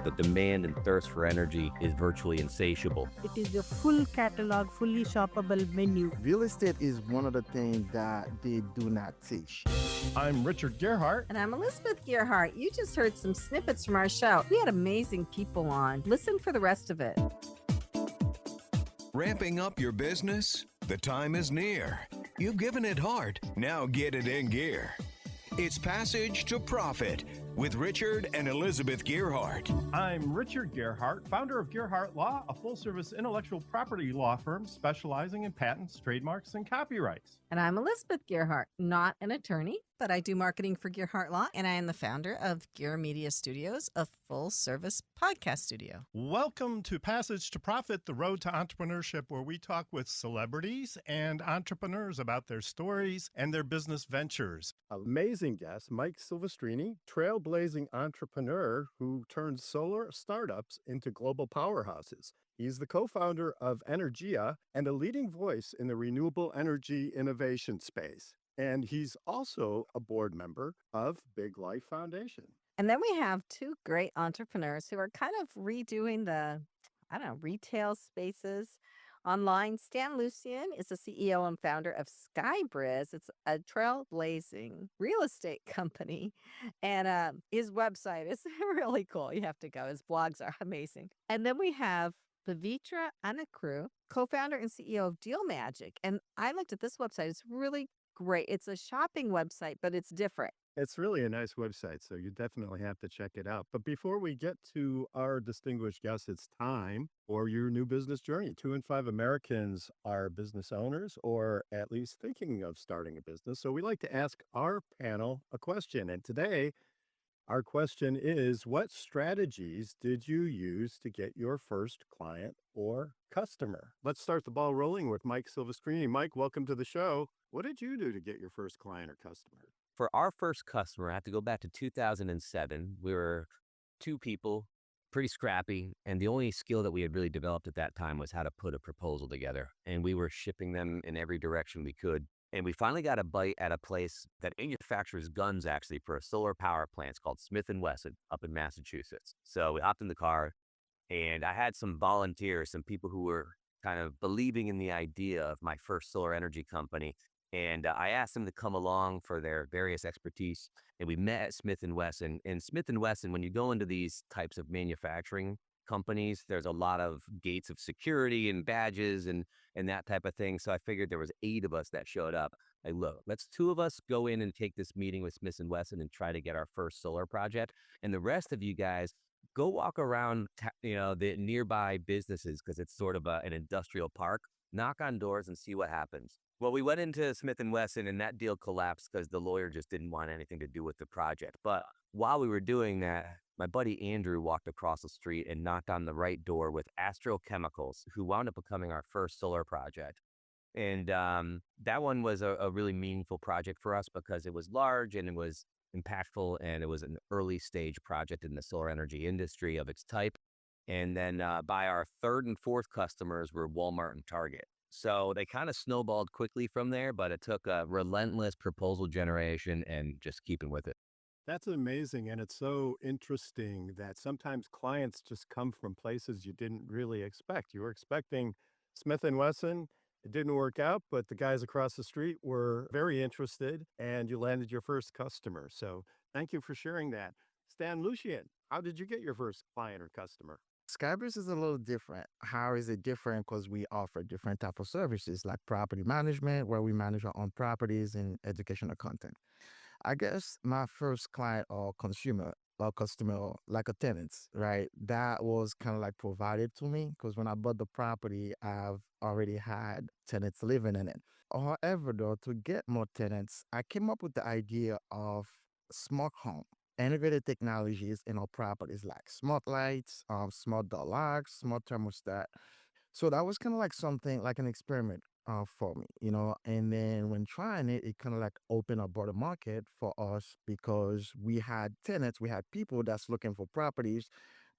The demand and thirst for energy is virtually insatiable. It is a full catalog, fully shoppable menu. Real estate is one of the things that they do not teach. I'm Richard Gearhart. And I'm Elizabeth Gearhart. You just heard some snippets from our show. We had amazing people on. Listen for the rest of it. Ramping up your business? The time is near. You've given it heart. Now get it in gear. It's Passage to Profit with Richard and Elizabeth Gearhart. I'm Richard Gearhart, founder of Gearhart Law, a full-service intellectual property law firm specializing in patents, trademarks, and copyrights. And I'm Elizabeth Gearhart, not an attorney, but I do marketing for Gearhart Law, and I am the founder of Gear Media Studios, a full-service podcast studio. Welcome to Passage to Profit, the road to entrepreneurship, where we talk with celebrities and entrepreneurs about their stories and their business ventures. Amazing guest, Mike Silvestrini, trailblazing entrepreneur who turns solar startups into global powerhouses. He's the co-founder of Energia and a leading voice in the renewable energy innovation space. And he's also a board member of Big Life Foundation. And then we have two great entrepreneurs who are kind of redoing the, retail spaces online. Stan Lucien is the CEO and founder of Skybriz. It's a trailblazing real estate company. And his website is really cool. You have to go. His blogs are amazing. And then we have Pavitra Anakru, co-founder and CEO of DealMagic. And I looked at this website. It's really great. It's a shopping website, but it's different. It's really a nice website, so you definitely have to check it out. But before we get to our distinguished guests, it's time for your new business journey. 2 in 5 Americans are business owners or at least thinking of starting a business. So we like to ask our panel a question. And today, our question is, what strategies did you use to get your first client or customer? Let's start the ball rolling with Mike Silvestrini. Mike, welcome to the show. What did you do to get your first client or customer? For our first customer, I have to go back to 2007. We were 2 people, pretty scrappy, and the only skill that we had really developed at that time was how to put a proposal together. And we were shipping them in every direction we could. And we finally got a bite at a place that manufactures guns actually for a solar power plant. It's called Smith & Wesson up in Massachusetts. So we hopped in the car, and I had some volunteers, some people who were kind of believing in the idea of my first solar energy company. And I asked them to come along for their various expertise. And we met at Smith & Wesson. And Smith & Wesson, when you go into these types of manufacturing companies, there's a lot of gates of security and badges and that type of thing. So I figured there was 8 of us that showed up. Like, look, let's 2 of us go in and take this meeting with Smith & Wesson and try to get our first solar project. And the rest of you guys, go walk around, the nearby businesses, because it's sort of an industrial park. Knock on doors and see what happens. Well, we went into Smith & Wesson, and that deal collapsed because the lawyer just didn't want anything to do with the project. But while we were doing that, my buddy Andrew walked across the street and knocked on the right door with Astro Chemicals, who wound up becoming our first solar project. And that one was a really meaningful project for us because it was large and it was impactful, and it was an early stage project in the solar energy industry of its type. And then by our 3rd and 4th customers were Walmart and Target. So they kind of snowballed quickly from there, but it took a relentless proposal generation and just keeping with it. That's amazing. And it's so interesting that sometimes clients just come from places you didn't really expect. You were expecting Smith & Wesson. It didn't work out, but the guys across the street were very interested and you landed your first customer. So thank you for sharing that. Stan Lucien, how did you get your first client or customer? Skybriz is a little different. How is it different? Because we offer different type of services like property management, where we manage our own properties, and educational content. I guess my first client or consumer or customer, like a tenant, right? That was kind of like provided to me because when I bought the property, I've already had tenants living in it. However, though, to get more tenants, I came up with the idea of smart home. Integrated technologies in our properties like smart lights, smart door locks, smart thermostat. So that was kind of like something like an experiment for me, And then when trying it, it kind of like opened a broader market for us because we had tenants, we had people that's looking for properties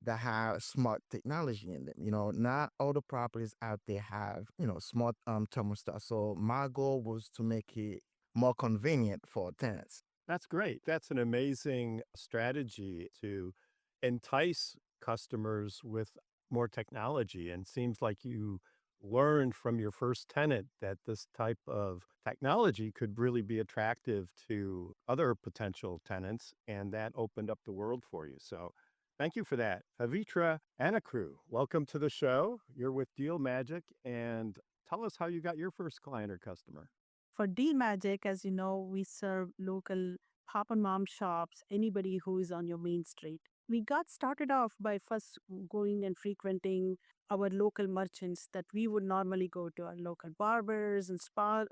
that have smart technology in them. Not all the properties out there have, smart thermostat. So my goal was to make it more convenient for tenants. That's great. That's an amazing strategy to entice customers with more technology. And seems like you learned from your first tenant that this type of technology could really be attractive to other potential tenants, and that opened up the world for you. So thank you for that. Pavitra Anakru, welcome to the show. You're with DealMagic, and tell us how you got your first client or customer. For DealMagic, as you know, we serve local pop and mom shops, anybody who is on your main street. We got started off by first going and frequenting our local merchants that we would normally go to, our local barbers and spa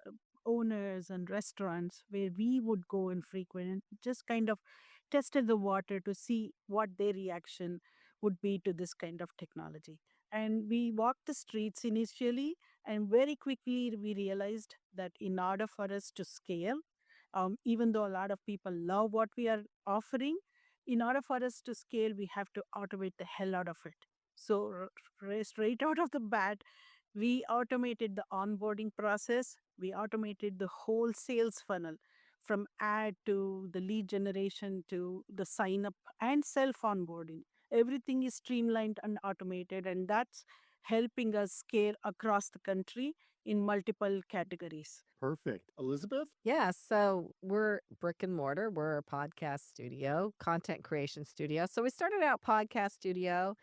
owners and restaurants where we would go and frequent and just kind of tested the water to see what their reaction would be to this kind of technology. And we walked the streets initially, and very quickly we realized that in order for us to scale, even though a lot of people love what we are offering, in order for us to scale, we have to automate the hell out of it. So, straight out of the bat, we automated the onboarding process. We automated the whole sales funnel from ad to the lead generation to the sign up and self onboarding. Everything is streamlined and automated, and that's helping us scale across the country in multiple categories. Perfect. Elizabeth? Yeah, so we're brick and mortar. We're a podcast studio, content creation studio. So we started out podcast studio,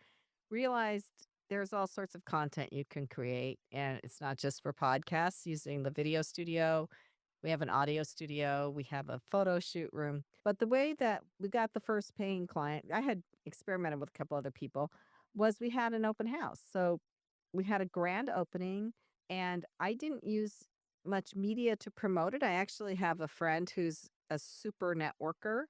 realized there's all sorts of content you can create, and it's not just for podcasts using the video studio. We have an audio studio, we have a photo shoot room. But the way that we got the first paying client, I had experimented with a couple other people, was we had an open house. So we had a grand opening, and I didn't use much media to promote it. I actually have a friend who's a super networker,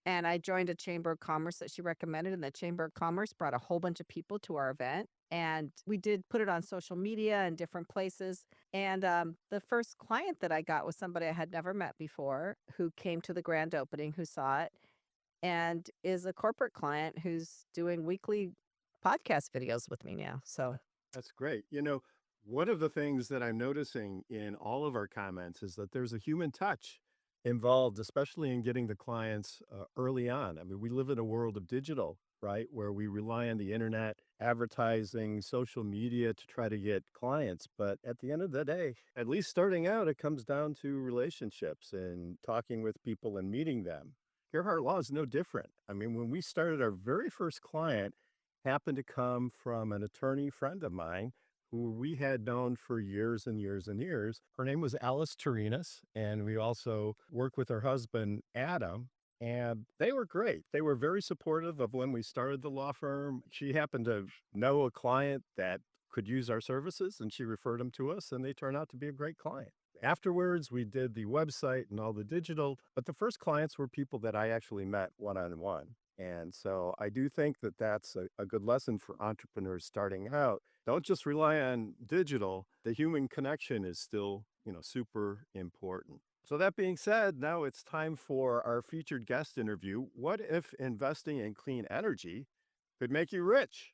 and I joined a chamber of commerce that she recommended, and the chamber of commerce brought a whole bunch of people to our event. And we did put it on social media and different places. And the first client that I got was somebody I had never met before who came to the grand opening, who saw it, and is a corporate client who's doing weekly podcast videos with me now. So That's great. You know, one of the things that I'm noticing in all of our comments is that there's a human touch involved, especially in getting the clients early on. I mean, we live in a world of digital, right? Where we rely on the internet, advertising, social media to try to get clients. But at the end of the day, at least starting out, it comes down to relationships and talking with people and meeting them. Gearhart Law is no different. I mean, when we started, our very first client happened to come from an attorney friend of mine who we had known for years and years and years. Her name was Alice Turinas, and we also worked with her husband, Adam, and they were great. They were very supportive of when we started the law firm. She happened to know a client that could use our services, and she referred them to us, and they turned out to be a great client. Afterwards, we did the website and all the digital, but the first clients were people that I actually met one-on-one. And so I do think that that's a good lesson for entrepreneurs starting out. Don't just rely on digital. The human connection is still, super important. So that being said, now it's time for our featured guest interview. What if investing in clean energy could make you rich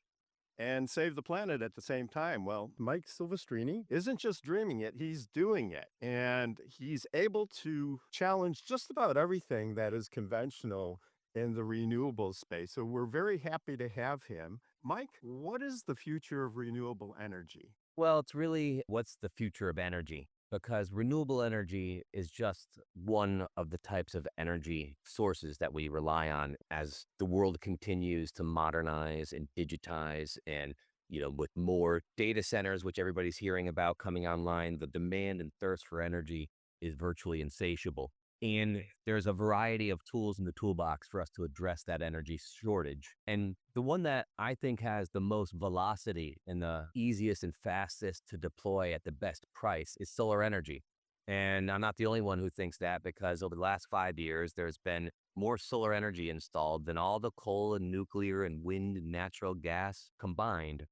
and save the planet at the same time? Well, Mike Silvestrini isn't just dreaming it, he's doing it. And he's able to challenge just about everything that is conventional in the renewable space. So we're very happy to have him. Mike, what is the future of renewable energy? Well, it's really what's the future of energy? Because renewable energy is just one of the types of energy sources that we rely on as the world continues to modernize and digitize. And, with more data centers, which everybody's hearing about coming online, the demand and thirst for energy is virtually insatiable. And there's a variety of tools in the toolbox for us to address that energy shortage. And the one that I think has the most velocity and the easiest and fastest to deploy at the best price is solar energy. And I'm not the only one who thinks that, because over the last 5 years, there's been more solar energy installed than all the coal and nuclear and wind and natural gas combined.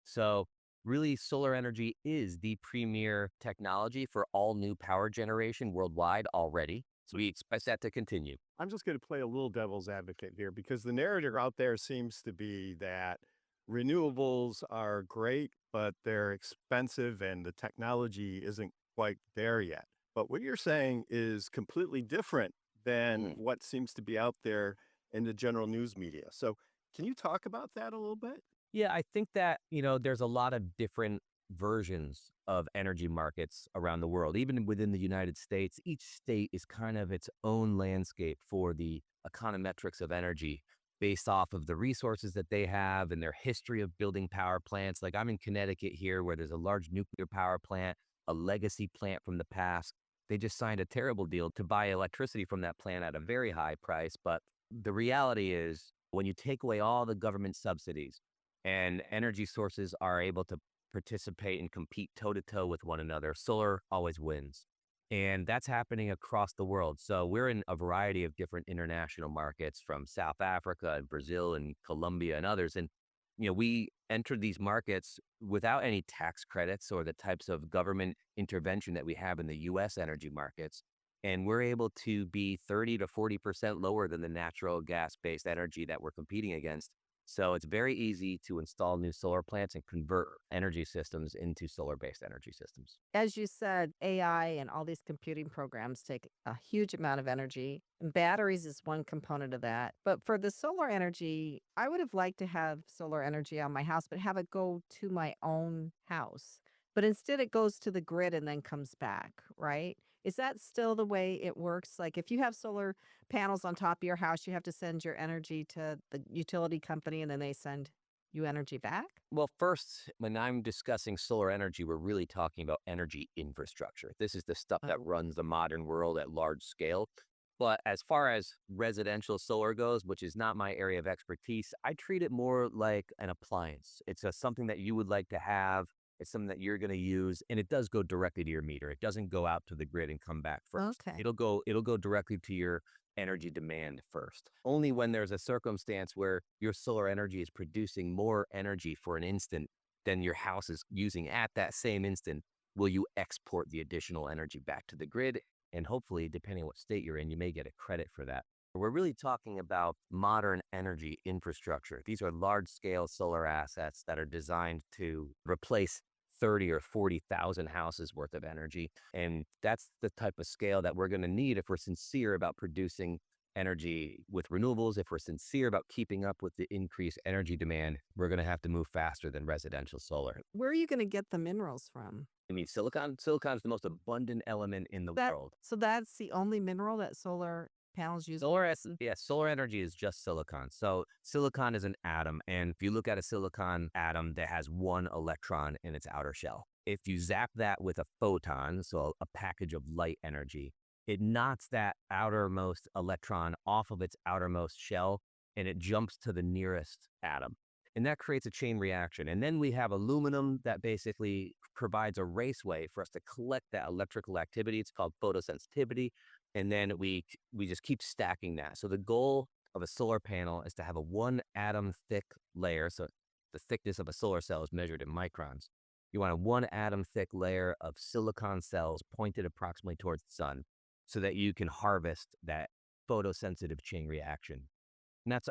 So really, solar energy is the premier technology for all new power generation worldwide already. So we expect that to continue. I'm just going to play a little devil's advocate here, because the narrative out there seems to be that renewables are great, but they're expensive and the technology isn't quite there yet. But what you're saying is completely different than what seems to be out there in the general news media. So Can you talk about that a little bit? Yeah, I think that, there's a lot of different versions of energy markets around the world. Even within the United States, each state is kind of its own landscape for the econometrics of energy based off of the resources that they have and their history of building power plants. Like I'm in Connecticut here, where there's a large nuclear power plant, a legacy plant from the past. They just signed a terrible deal to buy electricity from that plant at a very high price. But the reality is, when you take away all the government subsidies and energy sources are able to participate and compete toe to toe with one another, solar always wins. And that's happening across the world. So we're in a variety of different international markets from South Africa and Brazil and Colombia and others. And, we entered these markets without any tax credits or the types of government intervention that we have in the US energy markets. And we're able to be 30 to 40% lower than the natural gas based energy that we're competing against. So it's very easy to install new solar plants and convert energy systems into solar-based energy systems. As you said, AI and all these computing programs take a huge amount of energy. And batteries is one component of that. But for the solar energy, I would have liked to have solar energy on my house, but have it go to my own house. But instead, it goes to the grid and then comes back, right? Is that still the way it works? Like if you have solar panels on top of your house, you have to send your energy to the utility company and then they send you energy back? Well, first, when I'm discussing solar energy, we're really talking about energy infrastructure. This is the stuff that runs the modern world at large scale. But as far as residential solar goes, which is not my area of expertise, I treat it more like an appliance. It's something that you would like to have. It's something that you're going to use, and it does go directly to your meter. It doesn't go out to the grid and come back first. Okay. It'll go directly to your energy demand first. Only when there's a circumstance where your solar energy is producing more energy for an instant than your house is using at that same instant, will you export the additional energy back to the grid. And hopefully, depending on what state you're in, you may get a credit for that. We're really talking about modern energy infrastructure. These are large-scale solar assets that are designed to replace 30 or 40,000 houses worth of energy. And that's the type of scale that we're going to need if we're sincere about producing energy with renewables. If we're sincere about keeping up with the increased energy demand, we're going to have to move faster than residential solar. Where are you going to get the minerals from? I mean, silicon? Silicon is the most abundant element in the world. So that's the only mineral that solar panels use? Solar energy is just silicon. So silicon is an atom. And if you look at a silicon atom that has one electron in its outer shell, if you zap that with a photon, so a package of light energy, it knocks that outermost electron off of its outermost shell and it jumps to the nearest atom. And that creates a chain reaction. And then we have aluminum that basically provides a raceway for us to collect that electrical activity. It's called photosensitivity. And then we just keep stacking that. So the goal of a solar panel is to have a one atom thick layer. So the thickness of a solar cell is measured in microns. You want a one atom thick layer of silicon cells pointed approximately towards the sun so that you can harvest that photosensitive chain reaction.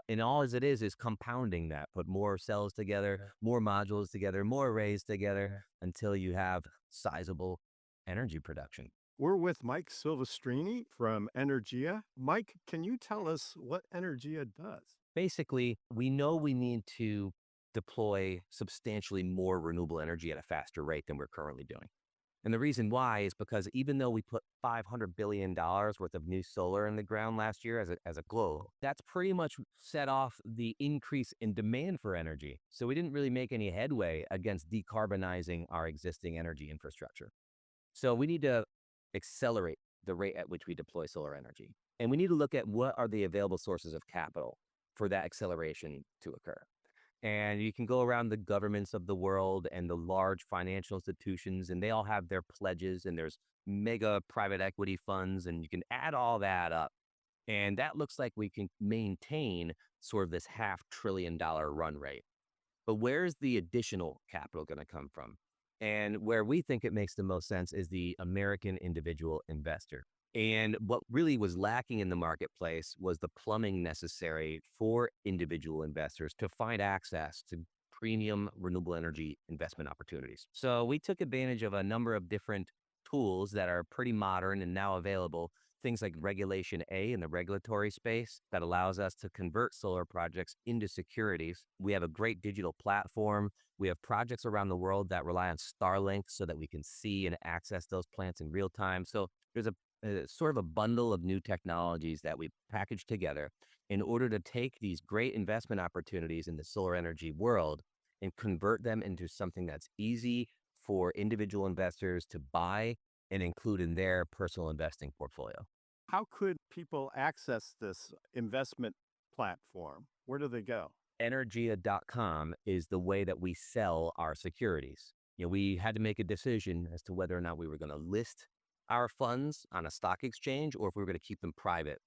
And all as it is compounding that. Put more cells together, more modules together, more arrays together until you have sizable energy production. We're with Mike Silvestrini from Energia. Mike, can you tell us what Energia does? Basically, we know we need to deploy substantially more renewable energy at a faster rate than we're currently doing. And the reason why is because even though we put $500 billion worth of new solar in the ground last year as a globe, that's pretty much set off the increase in demand for energy. So we didn't really make any headway against decarbonizing our existing energy infrastructure. So we need to accelerate the rate at which we deploy solar energy. And we need to look at what are the available sources of capital for that acceleration to occur. And you can go around the governments of the world and the large financial institutions, and they all have their pledges, and there's mega private equity funds, and you can add all that up. And that looks like we can maintain sort of this $500 billion run rate. But where's the additional capital going to come from? And where we think it makes the most sense is the American individual investor. And what really was lacking in the marketplace was the plumbing necessary for individual investors to find access to premium renewable energy investment opportunities. So we took advantage of a number of different tools that are pretty modern and now available things like Regulation A in the regulatory space that allows us to convert solar projects into securities. We have a great digital platform. We have projects around the world that rely on Starlink so that we can see and access those plants in real time. So there's a sort of a bundle of new technologies that we package together in order to take these great investment opportunities in the solar energy world and convert them into something that's easy for individual investors to buy and include in their personal investing portfolio. How could people access this investment platform? Where do they go? Energia.com is the way that we sell our securities. We had to make a decision as to whether or not we were going to list our funds on a stock exchange or if we were going to keep them private.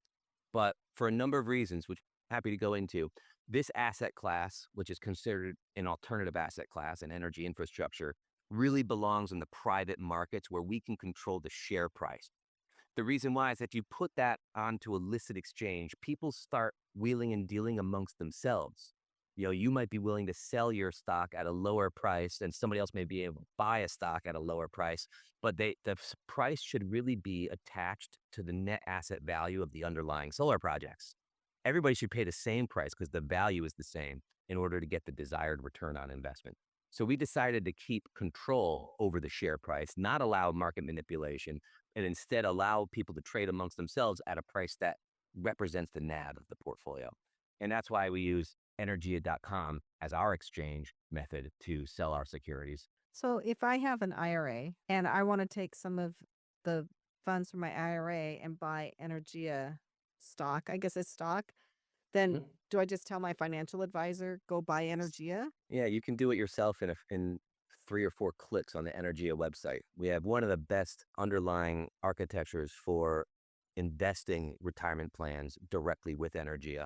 But for a number of reasons, which I'm happy to go into, this asset class, which is considered an alternative asset class and energy infrastructure, really belongs in the private markets where we can control the share price. The reason why is that you put that onto a listed exchange, people start wheeling and dealing amongst themselves. You might be willing to sell your stock at a lower price and somebody else may be able to buy a stock at a lower price, but the price should really be attached to the net asset value of the underlying solar projects. Everybody should pay the same price because the value is the same in order to get the desired return on investment. So we decided to keep control over the share price, not allow market manipulation, and instead allow people to trade amongst themselves at a price that represents the NAV of the portfolio. And that's why we use Energia.com as our exchange method to sell our securities. So if I have an IRA and I want to take some of the funds from my IRA and buy Energia stock, I guess it's stock, then do I just tell my financial advisor, go buy Energia? Yeah, you can do it yourself in 3 or 4 clicks on the Energia website. We have one of the best underlying architectures for investing retirement plans directly with Energia.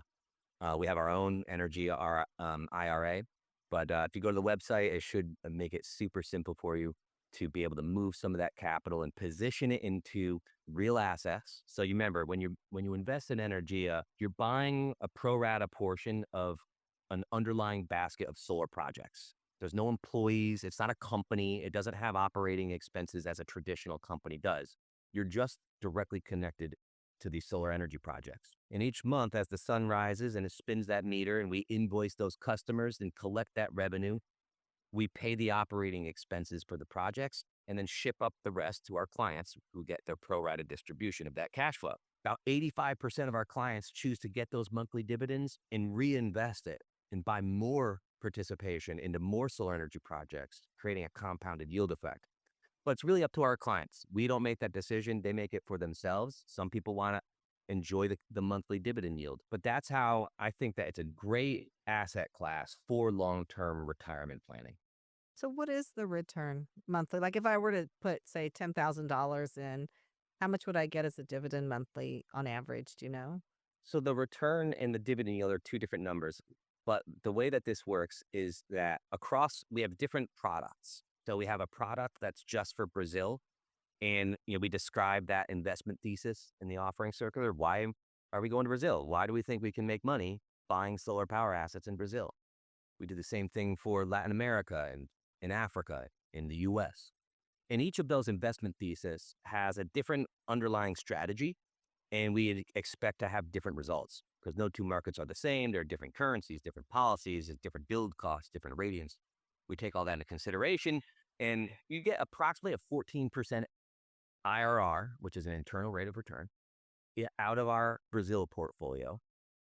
We have our own Energia IRA, but if you go to the website, it should make it super simple for you to be able to move some of that capital and position it into real assets. So you remember, when you invest in Energia, you're buying a pro rata portion of an underlying basket of solar projects. There's no employees. It's not a company. It doesn't have operating expenses as a traditional company does. You're just directly connected to these solar energy projects. And each month, as the sun rises and it spins that meter and we invoice those customers and collect that revenue, we pay the operating expenses for the projects and then ship up the rest to our clients who get their pro rata distribution of that cash flow. About 85% of our clients choose to get those monthly dividends and reinvest it and buy more participation into more solar energy projects, creating a compounded yield effect. But it's really up to our clients. We don't make that decision. They make it for themselves. Some people want to enjoy the monthly dividend yield. But that's how I think that it's a great asset class for long-term retirement planning. So what is the return monthly? Like if I were to put, say, $10,000 in, how much would I get as a dividend monthly on average? Do you know? So the return and the dividend yield are two different numbers. But the way that this works is that we have different products. So we have a product that's just for Brazil. And we describe that investment thesis in the offering circular. Why are we going to Brazil? Why do we think we can make money buying solar power assets in Brazil? We do the same thing for Latin America and in Africa, in the US. And each of those investment theses has a different underlying strategy, and we expect to have different results because no two markets are the same. There are different currencies, different policies, different build costs, different ratings. We take all that into consideration, and you get approximately a 14% IRR, which is an internal rate of return, out of our Brazil portfolio.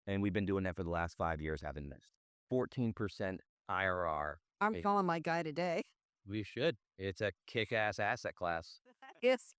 And we've been doing that for the last 5 years, having missed 14% IRR. I'm calling my guy today. We should. It's a kick-ass asset class. Yes.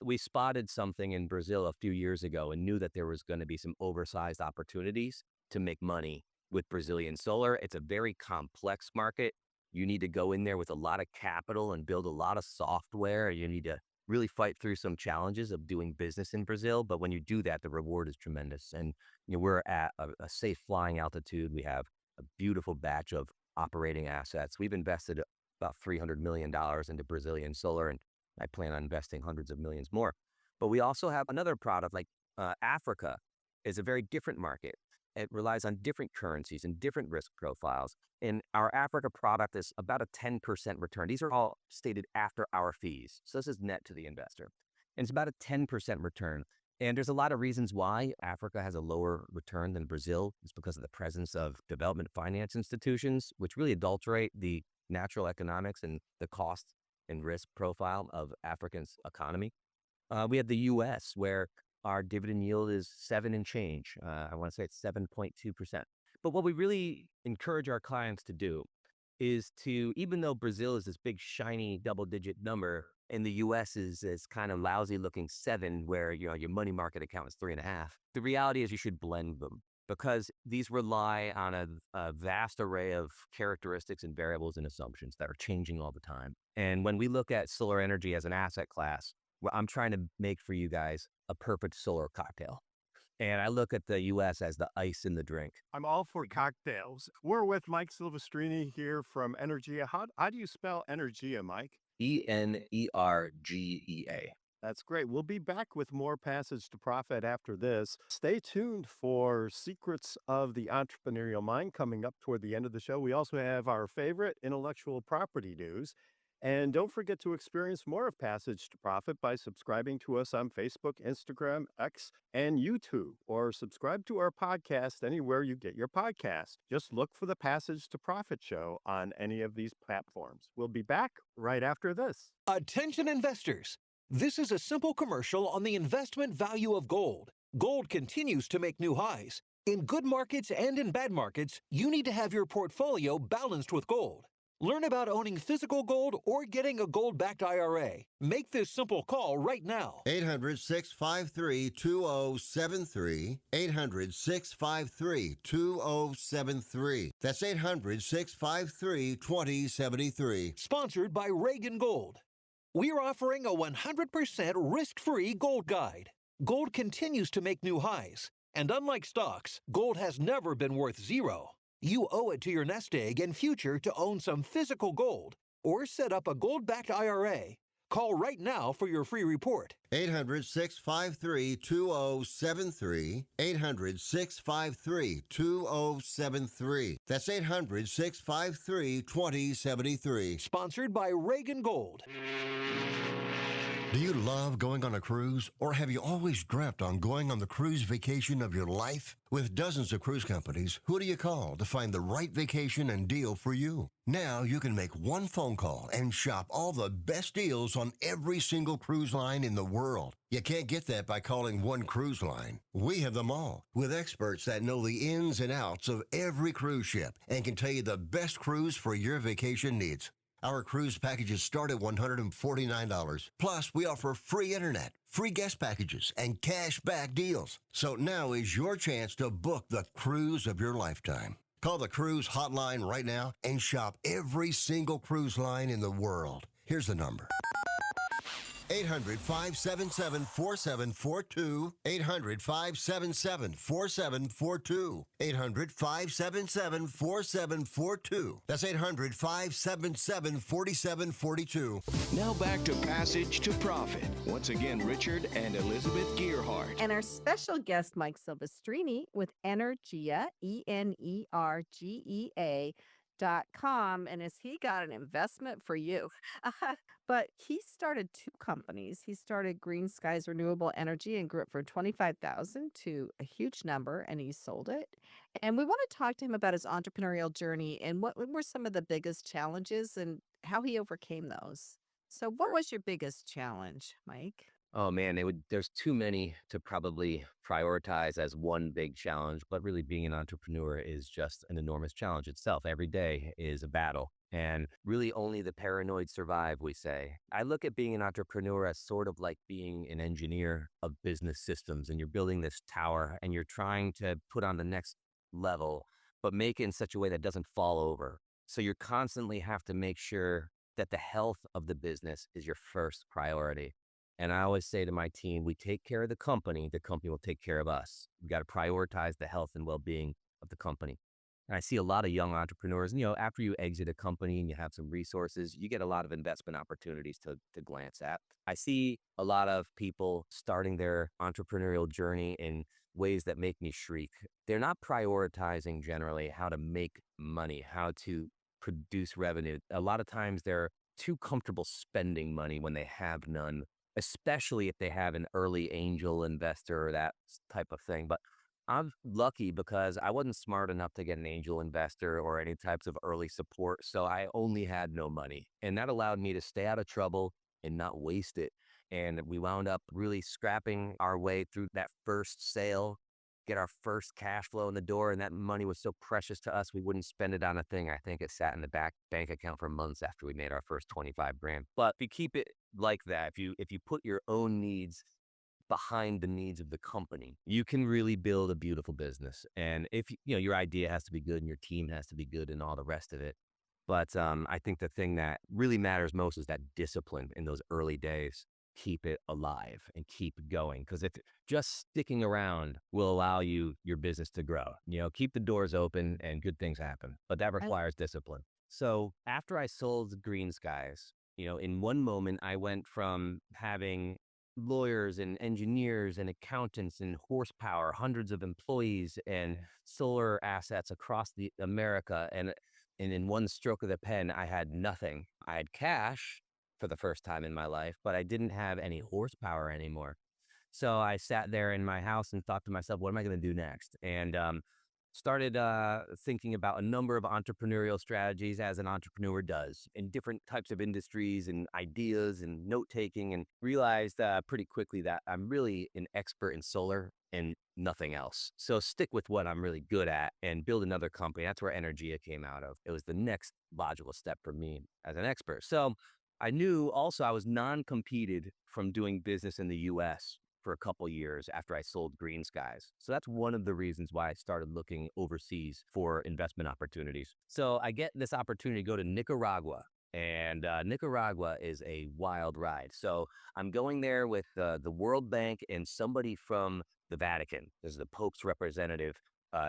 We spotted something in Brazil a few years ago and knew that there was going to be some oversized opportunities to make money with Brazilian solar. It's a very complex market. You need to go in there with a lot of capital and build a lot of software. You need to really fight through some challenges of doing business in Brazil. But when you do that, the reward is tremendous. And we're at a safe flying altitude. We have a beautiful batch of operating assets. We've invested about $300 million into Brazilian solar, and I plan on investing hundreds of millions more. But we also have another product like Africa is a very different market. It relies on different currencies and different risk profiles. And our Africa product is about a 10% return. These are all stated after our fees. So this is net to the investor. And it's about a 10% return. And there's a lot of reasons why Africa has a lower return than Brazil. It's because of the presence of development finance institutions, which really adulterate the natural economics and the cost and risk profile of Africa's economy. We have the U.S., where our dividend yield is 7 and change. I want to say it's 7.2%. But what we really encourage our clients to do is to, even though Brazil is this big, shiny double-digit number, and the U.S. is kind of lousy looking 7, where your money market account is 3.5. The reality is you should blend them, because these rely on a vast array of characteristics and variables and assumptions that are changing all the time. And when we look at solar energy as an asset class, well, I'm trying to make for you guys a perfect solar cocktail. And I look at the U.S. as the ice in the drink. I'm all for cocktails. We're with Mike Silvestrini here from Energia. How do you spell Energia, Mike? Energea. That's great. We'll be back with more Passage to Profit after this. Stay tuned for Secrets of the Entrepreneurial Mind coming up toward the end of the show. We also have our favorite intellectual property news. And don't forget to experience more of Passage to Profit by subscribing to us on Facebook, Instagram, X, and YouTube, or subscribe to our podcast anywhere you get your podcast. Just look for the Passage to Profit show on any of these platforms. We'll be back right after this. Attention investors. This is a simple commercial on the investment value of gold. Gold continues to make new highs. In good markets and in bad markets, you need to have your portfolio balanced with gold. Learn about owning physical gold or getting a gold-backed IRA. Make this simple call right now. 800-653-2073. 800-653-2073. That's 800-653-2073. Sponsored by Reagan Gold. We're offering a 100% risk-free gold guide. Gold continues to make new highs. And unlike stocks, gold has never been worth zero. You owe it to your nest egg and future to own some physical gold or set up a gold-backed IRA. Call right now for your free report. 800-653-2073. 800-653-2073. That's 800-653-2073. Sponsored by Reagan Gold. Do you love going on a cruise, or have you always dreamt on going on the cruise vacation of your life? With dozens of cruise companies, who do you call to find the right vacation and deal for you? Now you can make one phone call and shop all the best deals on every single cruise line in the world. You can't get that by calling one cruise line. We have them all, with experts that know the ins and outs of every cruise ship and can tell you the best cruise for your vacation needs. Our cruise packages start at $149. Plus, we offer free internet, free guest packages, and cash back deals. So now is your chance to book the cruise of your lifetime. Call the cruise hotline right now and shop every single cruise line in the world. Here's the number. 800-577-4742. 800-577-4742. 800-577-4742. That's 800-577-4742. Now back to Passage to Profit. Once again, Richard and Elizabeth Gearhart. And our special guest, Mike Silvestrini with Energia, ENERGEA.com, and as he got an investment for you. But he started 2 companies. He started Green Skies Renewable Energy and grew it from 25,000 to a huge number, and he sold it. And we want to talk to him about his entrepreneurial journey and what were some of the biggest challenges and how he overcame those. So what was your biggest challenge, Mike? Oh man, there's too many to probably prioritize as one big challenge, but really being an entrepreneur is just an enormous challenge itself. Every day is a battle, and really only the paranoid survive, we say. I look at being an entrepreneur as sort of like being an engineer of business systems, and you're building this tower and you're trying to put on the next level, but make it in such a way that doesn't fall over. So you constantly have to make sure that the health of the business is your first priority. And I always say to my team, we take care of the company will take care of us. We got to prioritize the health and well-being of the company. And I see a lot of young entrepreneurs, and, after you exit a company and you have some resources, you get a lot of investment opportunities to glance at. I see a lot of people starting their entrepreneurial journey in ways that make me shriek. They're not prioritizing generally how to make money, how to produce revenue. A lot of times they're too comfortable spending money when they have none, especially if they have an early angel investor or that type of thing. But I'm lucky because I wasn't smart enough to get an angel investor or any types of early support. So I only had no money. And that allowed me to stay out of trouble and not waste it. And we wound up really scrapping our way through that first sale, get our first cash flow in the door. And that money was so precious to us, we wouldn't spend it on a thing. I think it sat in the bank account for months after we made our first 25 grand. But if you keep it like that, if you put your own needs behind the needs of the company, you can really build a beautiful business. And if your idea has to be good and your team has to be good and all the rest of it. But I think the thing that really matters most is that discipline in those early days. Keep it alive and keep going. Because if just sticking around will allow your business to grow, keep the doors open and good things happen. But that requires discipline. So after I sold Green Skies, in one moment, I went from having lawyers and engineers and accountants and horsepower, hundreds of employees and solar assets across the America. And in one stroke of the pen, I had nothing. I had cash for the first time in my life, but I didn't have any horsepower anymore. So I sat there in my house and thought to myself, what am I going to do next? And started thinking about a number of entrepreneurial strategies, as an entrepreneur does, in different types of industries and ideas and note taking, and realized pretty quickly that I'm really an expert in solar and nothing else. So stick with what I'm really good at and build another company. That's where Energia came out of. It was the next logical step for me as an expert. So I knew also I was non-competed from doing business in the US for a couple years after I sold Green Skies. So that's one of the reasons why I started looking overseas for investment opportunities. So I get this opportunity to go to Nicaragua. And Nicaragua is a wild ride. So I'm going there with the World Bank and somebody from the Vatican. There's the Pope's representative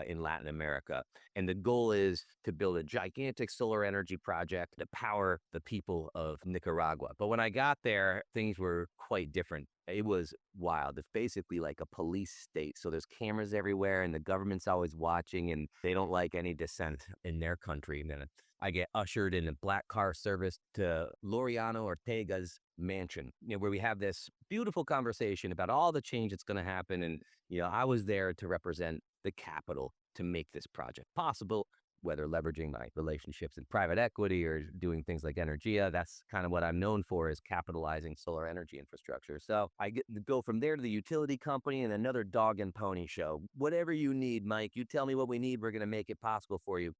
in Latin America. And the goal is to build a gigantic solar energy project to power the people of Nicaragua. But when I got there, things were quite different. It was wild. It's basically like a police state. So there's cameras everywhere and the government's always watching, and they don't like any dissent in their country. And then I get ushered in a black car service to Laureano Ortega's mansion, where we have this beautiful conversation about all the change that's going to happen. And, I was there to represent the capital to make this project possible, whether leveraging my relationships in private equity or doing things like Energia. That's kind of what I'm known for, is capitalizing solar energy infrastructure. So I get to go from there to the utility company and another dog and pony show. Whatever you need, Mike, you tell me what we need. We're going to make it possible for you.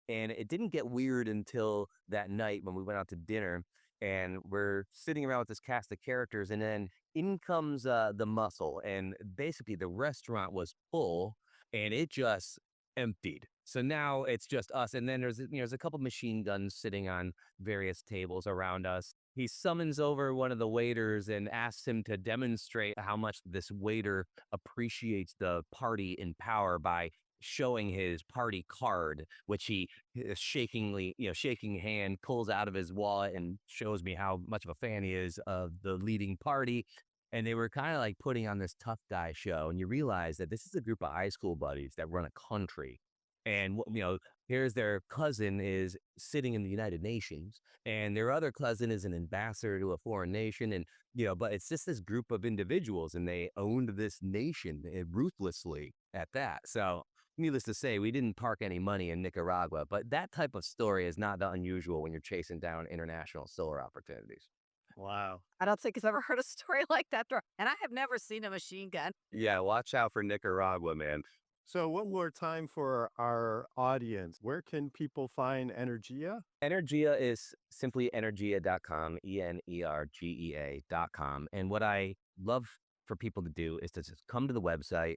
And it didn't get weird until that night when we went out to dinner and we're sitting around with this cast of characters, and then in comes the muscle, and basically the restaurant was full and it just emptied. So now it's just us. And then there's a couple machine guns sitting on various tables around us. He summons over one of the waiters and asks him to demonstrate how much this waiter appreciates the party in power by showing his party card, which he shaking hand, pulls out of his wallet and shows me how much of a fan he is of the leading party. And they were kind of like putting on this tough guy show. And you realize that this is a group of high school buddies that run a country. And, here's their cousin is sitting in the United Nations, and their other cousin is an ambassador to a foreign nation. And, but it's just this group of individuals, and they owned this nation ruthlessly at that. So needless to say, we didn't park any money in Nicaragua, but that type of story is not unusual when you're chasing down international solar opportunities. Wow. I don't think I've ever heard a story like that. And I have never seen a machine gun. Yeah, watch out for Nicaragua, man. So one more time for our audience, where can people find Energia? Energia is simply energia.com, energea.com. And what I love for people to do is to just come to the website,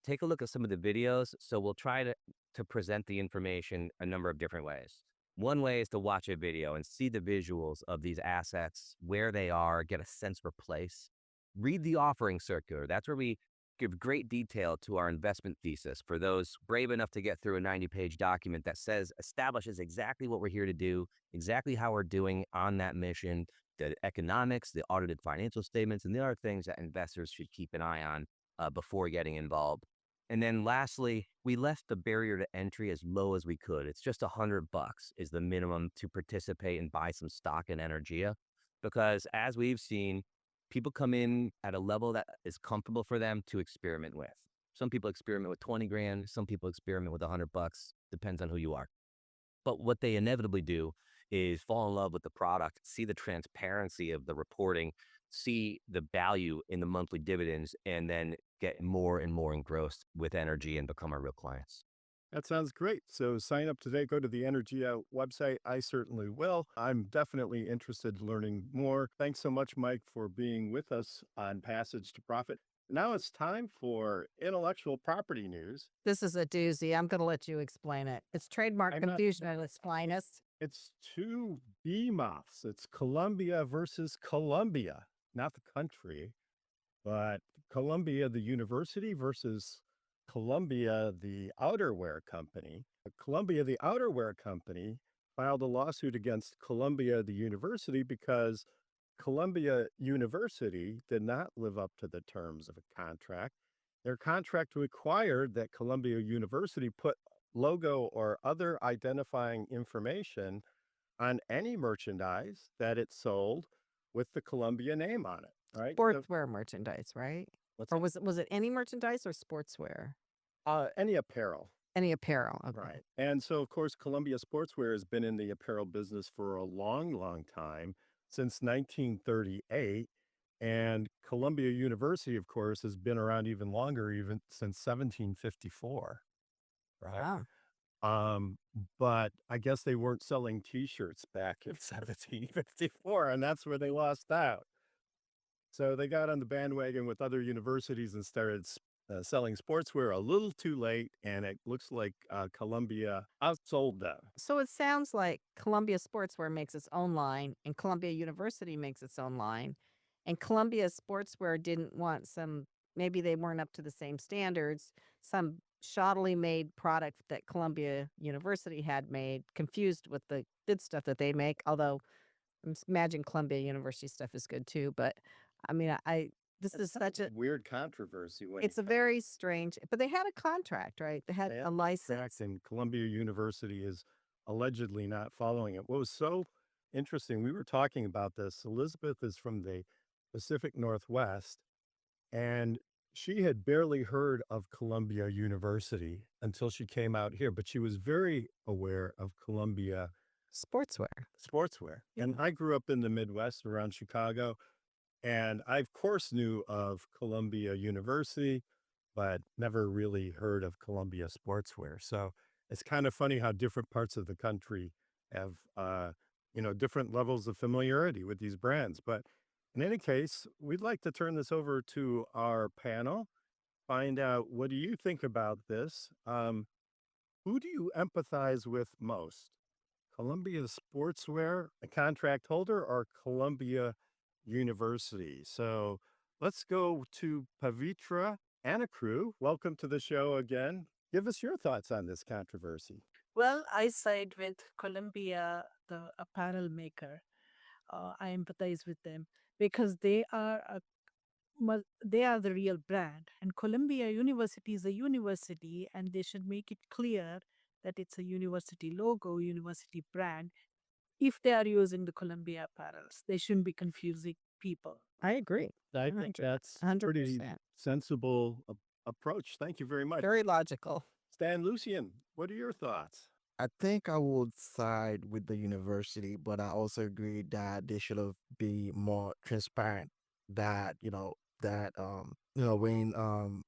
take a look at some of the videos. So we'll try to present the information a number of different ways. One way is to watch a video and see the visuals of these assets, where they are, get a sense for place. Read the offering circular. That's where we give great detail to our investment thesis for those brave enough to get through a 90-page document that establishes exactly what we're here to do, exactly how we're doing on that mission, the economics, the audited financial statements, and the other things that investors should keep an eye on before getting involved. And then lastly, we left the barrier to entry as low as we could. It's just $100 is the minimum to participate and buy some stock in Energia. Because as we've seen, People come in at a level that is comfortable for them to experiment with. Some people experiment with 20 grand. Some people experiment with $100. Depends on who you are. But what they inevitably do is fall in love with the product, see the transparency of the reporting, see the value in the monthly dividends, and then get more and more engrossed with Energy and become our real clients. That sounds great. So sign up today. Go to the Energia website. I certainly will. I'm definitely interested in learning more. Thanks so much, Mike, for being with us on Passage to Profit. Now it's time for intellectual property news. This is a doozy. I'm going to let you explain it. It's trademark I'm not- confusion at its finest. It's two behemoths. It's Columbia versus Columbia, not the country, but Columbia, the university versus Columbia, the outerwear company. Columbia, the outerwear company, filed a lawsuit against Columbia, the university, because Columbia University did not live up to the terms of a contract. Their contract required that Columbia University put logo or other identifying information on any merchandise that it sold with the Columbia name on it, right? So, Sportswear merchandise, right? what's Or that? was it any merchandise or sportswear? Any apparel. Any apparel. Okay. Right. And so, of course, Columbia Sportswear has been in the apparel business for a long, long time, since 1938. And Columbia University, of course, has been around even longer, even since 1754. Right. Wow. But I guess they weren't selling T-shirts back in 1754, and that's where they lost out. So they got on the bandwagon with other universities and started selling sportswear a little too late, and it looks like Columbia outsold them. So it sounds like Columbia Sportswear makes its own line and Columbia University makes its own line. And Columbia Sportswear didn't want maybe they weren't up to the same standards, some shoddily made product that Columbia University had made, confused with the good stuff that they make. Although imagine Columbia University stuff is good too. But I mean, this is such a weird controversy. It's a very strange, but they had a contract, right? They had a license. And Columbia University is allegedly not following it. What was so interesting, we were talking about this. Elizabeth is from the Pacific Northwest, and she had barely heard of Columbia University until she came out here, but she was very aware of Columbia Sportswear. And I grew up in the Midwest around Chicago, and I, of course, knew of Columbia University, but never really heard of Columbia Sportswear. So it's kind of funny how different parts of the country have, different levels of familiarity with these brands. But in any case, we'd like to turn this over to our panel, find out, what do you think about this? Who do you empathize with most? Columbia Sportswear, a contract holder, or Columbia University? So let's go to Pavitra Anakru. Welcome to the show again. Give us your thoughts on this controversy. Well, I side with Columbia, the apparel maker. I empathize with them because they are the real brand, and Columbia University is a university, and they should make it clear that it's a university logo, university brand. If they are using the Columbia apparels, they shouldn't be confusing people. I agree. I think that's a pretty 100%. sensible approach. Thank you very much. Very logical. Stan Lucien, what are your thoughts? I think I would side with the university, but I also agree that they should have be more transparent. That when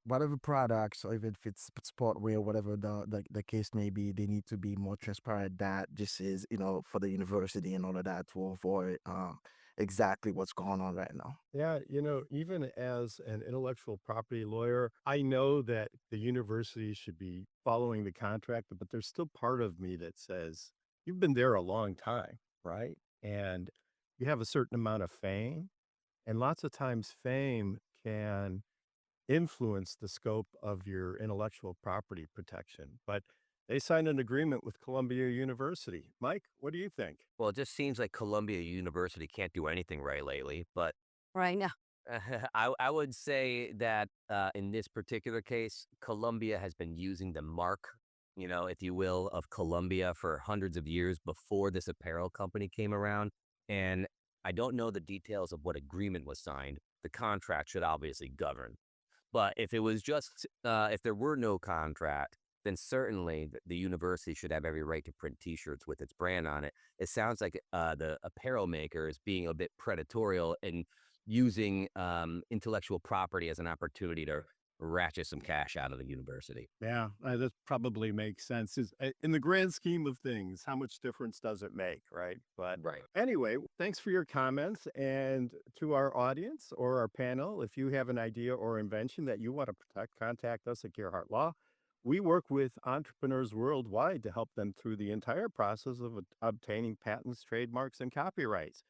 whatever products, or even if it's sportwear, whatever the case may be, they need to be more transparent. That this is for the university and all of that, to avoid exactly what's going on right now. Yeah, even as an intellectual property lawyer, I know that the university should be following the contract, but there's still part of me that says, you've been there a long time, right? And you have a certain amount of fame, and lots of times fame can influence the scope of your intellectual property protection. But they signed an agreement with Columbia University. Mike, what do you think? Well, it just seems like Columbia University can't do anything right lately, but Right now. I would say that in this particular case, Columbia has been using the mark, if you will, of Columbia for hundreds of years before this apparel company came around. And I don't know the details of what agreement was signed. The contract should obviously govern. But if it was just, if there were no contract, then certainly the university should have every right to print T-shirts with its brand on it. It sounds like the apparel maker is being a bit predatorial and using intellectual property as an opportunity to ratchet some cash out of the university. Yeah, that probably makes sense. In the grand scheme of things, how much difference does it make, right? But Right. anyway, thanks for your comments. And to our audience or our panel, if you have an idea or invention that you want to protect, contact us at Gearhart Law. We work with entrepreneurs worldwide to help them through the entire process of obtaining patents, trademarks, and copyrights.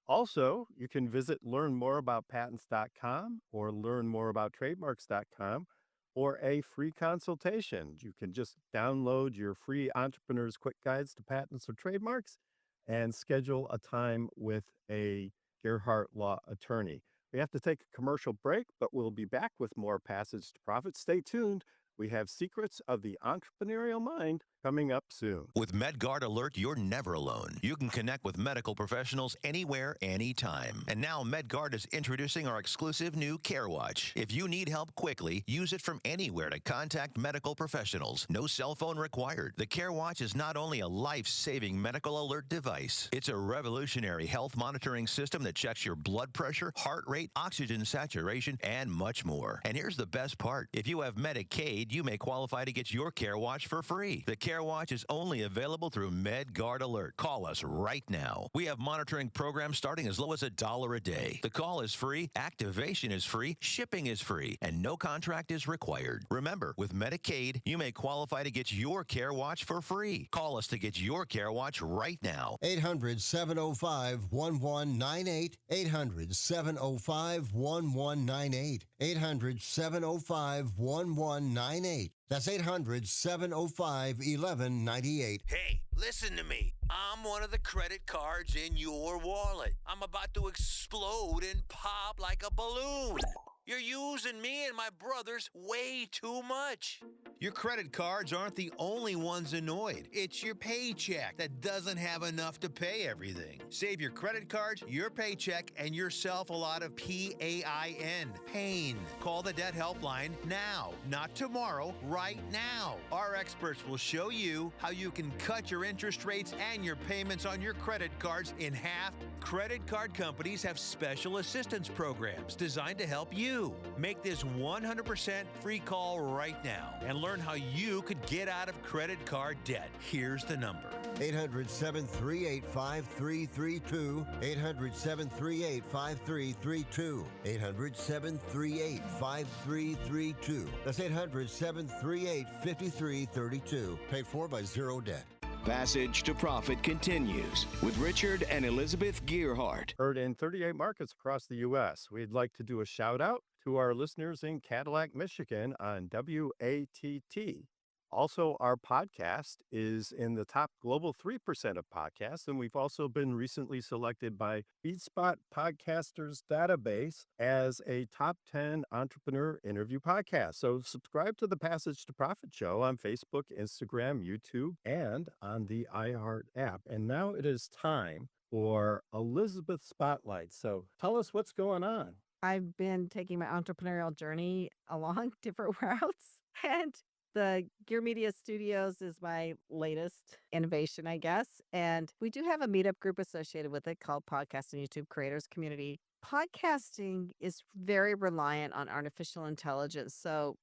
Also, you can visit learnmoreaboutpatents.com or learnmoreabouttrademarks.com for a free consultation. You can just download your free Entrepreneur's Quick Guides to Patents or Trademarks and schedule a time with a Gearhart Law attorney. We have to take a commercial break, but we'll be back with more Passage to Profit. Stay tuned. We have Secrets of the Entrepreneurial Mind coming up soon. With MedGuard Alert, you're never alone. You can connect with medical professionals anywhere, anytime. And now MedGuard is introducing our exclusive new CareWatch. If you need help quickly, use it from anywhere to contact medical professionals. No cell phone required. The CareWatch is not only a life-saving medical alert device, it's a revolutionary health monitoring system that checks your blood pressure, heart rate, oxygen saturation, and much more. And here's the best part. If you have Medicaid, you may qualify to get your CareWatch for free. The CareWatch is only available through MedGuard Alert. Call us right now. We have monitoring programs starting as low as $1 a day. The call is free, activation is free, shipping is free, and no contract is required. Remember, with Medicaid, you may qualify to get your CareWatch for free. Call us to get your CareWatch right now. 800-705-1198. 800-705-1198. 800-705-1198. That's 800-705-1198. Hey, listen to me. I'm one of the credit cards in your wallet. I'm about to explode and pop like a balloon. You're using me and my brothers way too much. Your credit cards aren't the only ones annoyed. It's your paycheck that doesn't have enough to pay everything. Save your credit cards, your paycheck, and yourself a lot of PAIN, pain. Call the debt helpline now, not tomorrow, right now. Our experts will show you how you can cut your interest rates and your payments on your credit cards in half. Credit card companies have special assistance programs designed to help you. Make this 100% free call right now and learn how you could get out of credit card debt. Here's the number. 800-738-5332. 800-738-5332. 800-738-5332. That's 800-738-5332. Paid for by Zero Debt. Passage to Profit continues with Richard and Elizabeth Gearhart. Heard in 38 markets across the U.S. We'd like to do a shout out to our listeners in Cadillac, Michigan on WATT. Also, our podcast is in the top global 3% of podcasts, and we've also been recently selected by FeedSpot Podcasters Database as a top 10 entrepreneur interview podcast. So subscribe to the Passage to Profit show on Facebook, Instagram, YouTube, and on the iHeart app. And now it is time for Elizabeth Spotlight. So tell us what's going on. I've been taking my entrepreneurial journey along different routes, and the Gear Media Studios is my latest innovation, I guess. And we do have a meetup group associated with it called Podcast and YouTube Creators Community. Podcasting is very reliant on artificial intelligence. So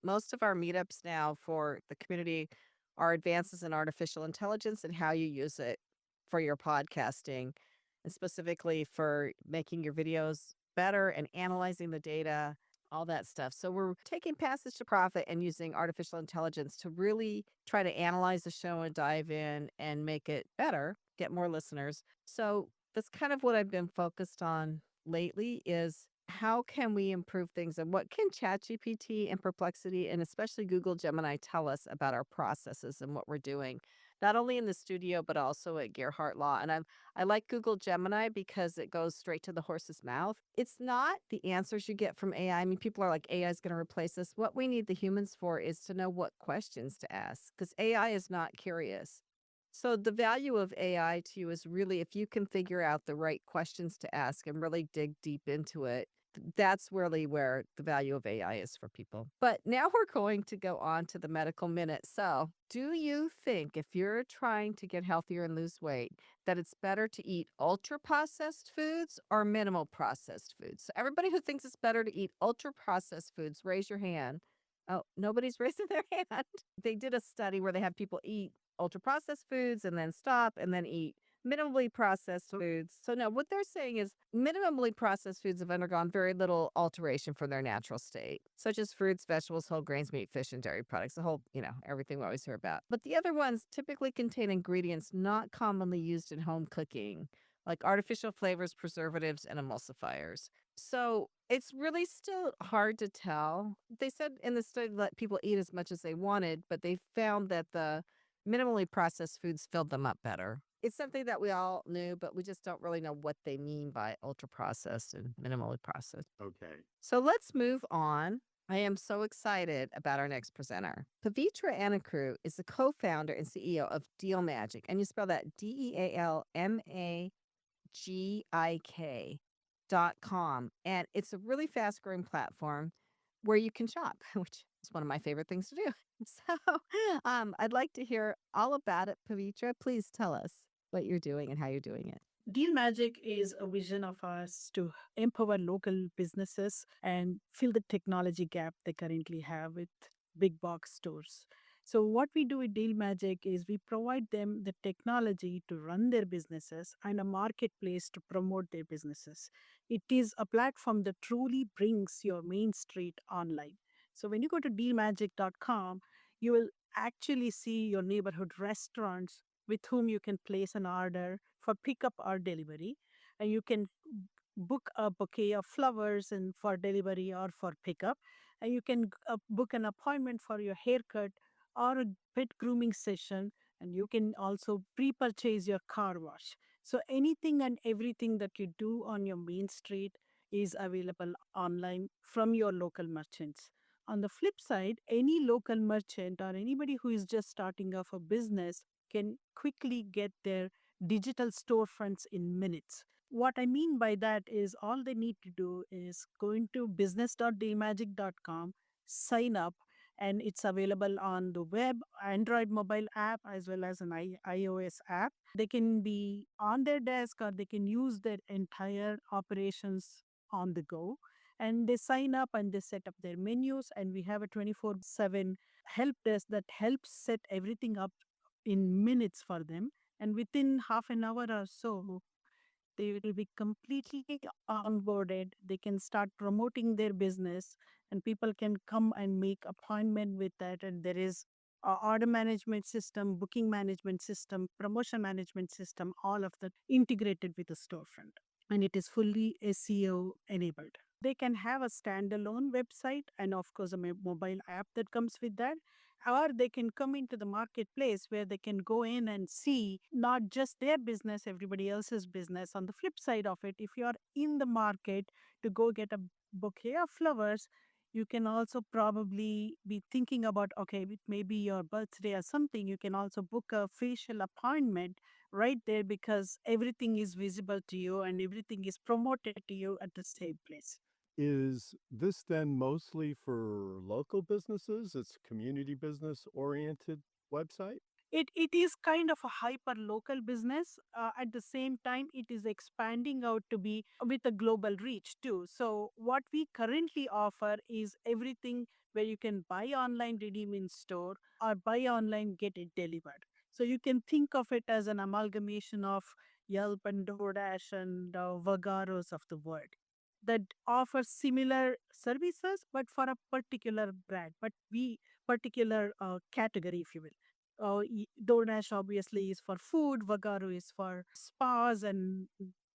most of our meetups now for the community are advances in artificial intelligence and how you use it for your podcasting, and specifically for making your videos better and analyzing the data, all that stuff. So we're taking Passage to Profit and using artificial intelligence to really try to analyze the show and dive in and make it better, get more listeners. So that's kind of what I've been focused on lately is how can we improve things and what can ChatGPT and Perplexity and especially Google Gemini tell us about our processes and what we're doing, not only in the studio, but also at Gearhart Law. And I like Google Gemini because it goes straight to the horse's mouth. It's not the answers you get from AI. I mean, people are like, AI is going to replace us. What we need the humans for is to know what questions to ask because AI is not curious. So the value of AI to you is really if you can figure out the right questions to ask and really dig deep into it, that's really where the value of AI is for people. But now we're going to go on to the medical minute. So, do you think if you're trying to get healthier and lose weight, that it's better to eat ultra processed foods or minimal processed foods? So everybody who thinks it's better to eat ultra processed foods, raise your hand. Oh, nobody's raising their hand. They did a study where they have people eat ultra processed foods and then stop and then eat minimally processed foods. So no, what they're saying is minimally processed foods have undergone very little alteration from their natural state, such as fruits, vegetables, whole grains, meat, fish, and dairy products, the whole, everything we always hear about. But the other ones typically contain ingredients not commonly used in home cooking, like artificial flavors, preservatives, and emulsifiers. So it's really still hard to tell. They said in the study let people eat as much as they wanted, but they found that the minimally processed foods filled them up better. It's something that we all knew, but we just don't really know what they mean by ultra processed and minimally processed. Okay. So let's move on. I am so excited about our next presenter. Pavitra Anakru is the co-founder and CEO of DealMagic, and you spell that DealMagik.com. And it's a really fast-growing platform where you can shop, which is one of my favorite things to do. So I'd like to hear all about it, Pavitra. Please tell us what you're doing and how you're doing it. DealMagic is a vision of us to empower local businesses and fill the technology gap they currently have with big box stores. So, what we do with DealMagic is we provide them the technology to run their businesses and a marketplace to promote their businesses. It is a platform that truly brings your main street online. So, when you go to dealmagic.com, you will actually see your neighborhood restaurants with whom you can place an order for pickup or delivery, and you can book a bouquet of flowers and for delivery or for pickup, and you can book an appointment for your haircut or a pet grooming session, and you can also pre-purchase your car wash. So anything and everything that you do on your main street is available online from your local merchants. On the flip side, any local merchant or anybody who is just starting off a business can quickly get their digital storefronts in minutes. What I mean by that is all they need to do is go into business.dealmagic.com, sign up, and it's available on the web, Android mobile app, as well as an iOS app. They can be on their desk or they can use their entire operations on the go. And they sign up and they set up their menus, and we have a 24/7 help desk that helps set everything up in minutes for them. And within half an hour or so, they will be completely onboarded. They can start promoting their business, and people can come and make appointment with that. And there is a order management system, booking management system, promotion management system, all of that integrated with a storefront. And it is fully SEO enabled. They can have a standalone website and, of course, a mobile app that comes with that, or they can come into the marketplace where they can go in and see not just their business, everybody else's business. On the flip side of it, if you are in the market to go get a bouquet of flowers, you can also probably be thinking about, okay, it may be your birthday or something. You can also book a facial appointment right there because everything is visible to you and everything is promoted to you at the same place. Is this then mostly for local businesses? It's a community business oriented website? It is kind of a hyper local business. At the same time, it is expanding out to be with a global reach too. So, what we currently offer is everything where you can buy online, redeem in store, or buy online, get it delivered. So, you can think of it as an amalgamation of Yelp and DoorDash and Vagaros of the world that offer similar services, but for a particular brand, but we particular category, if you will. DoorDash obviously is for food, Vagaro is for spas, and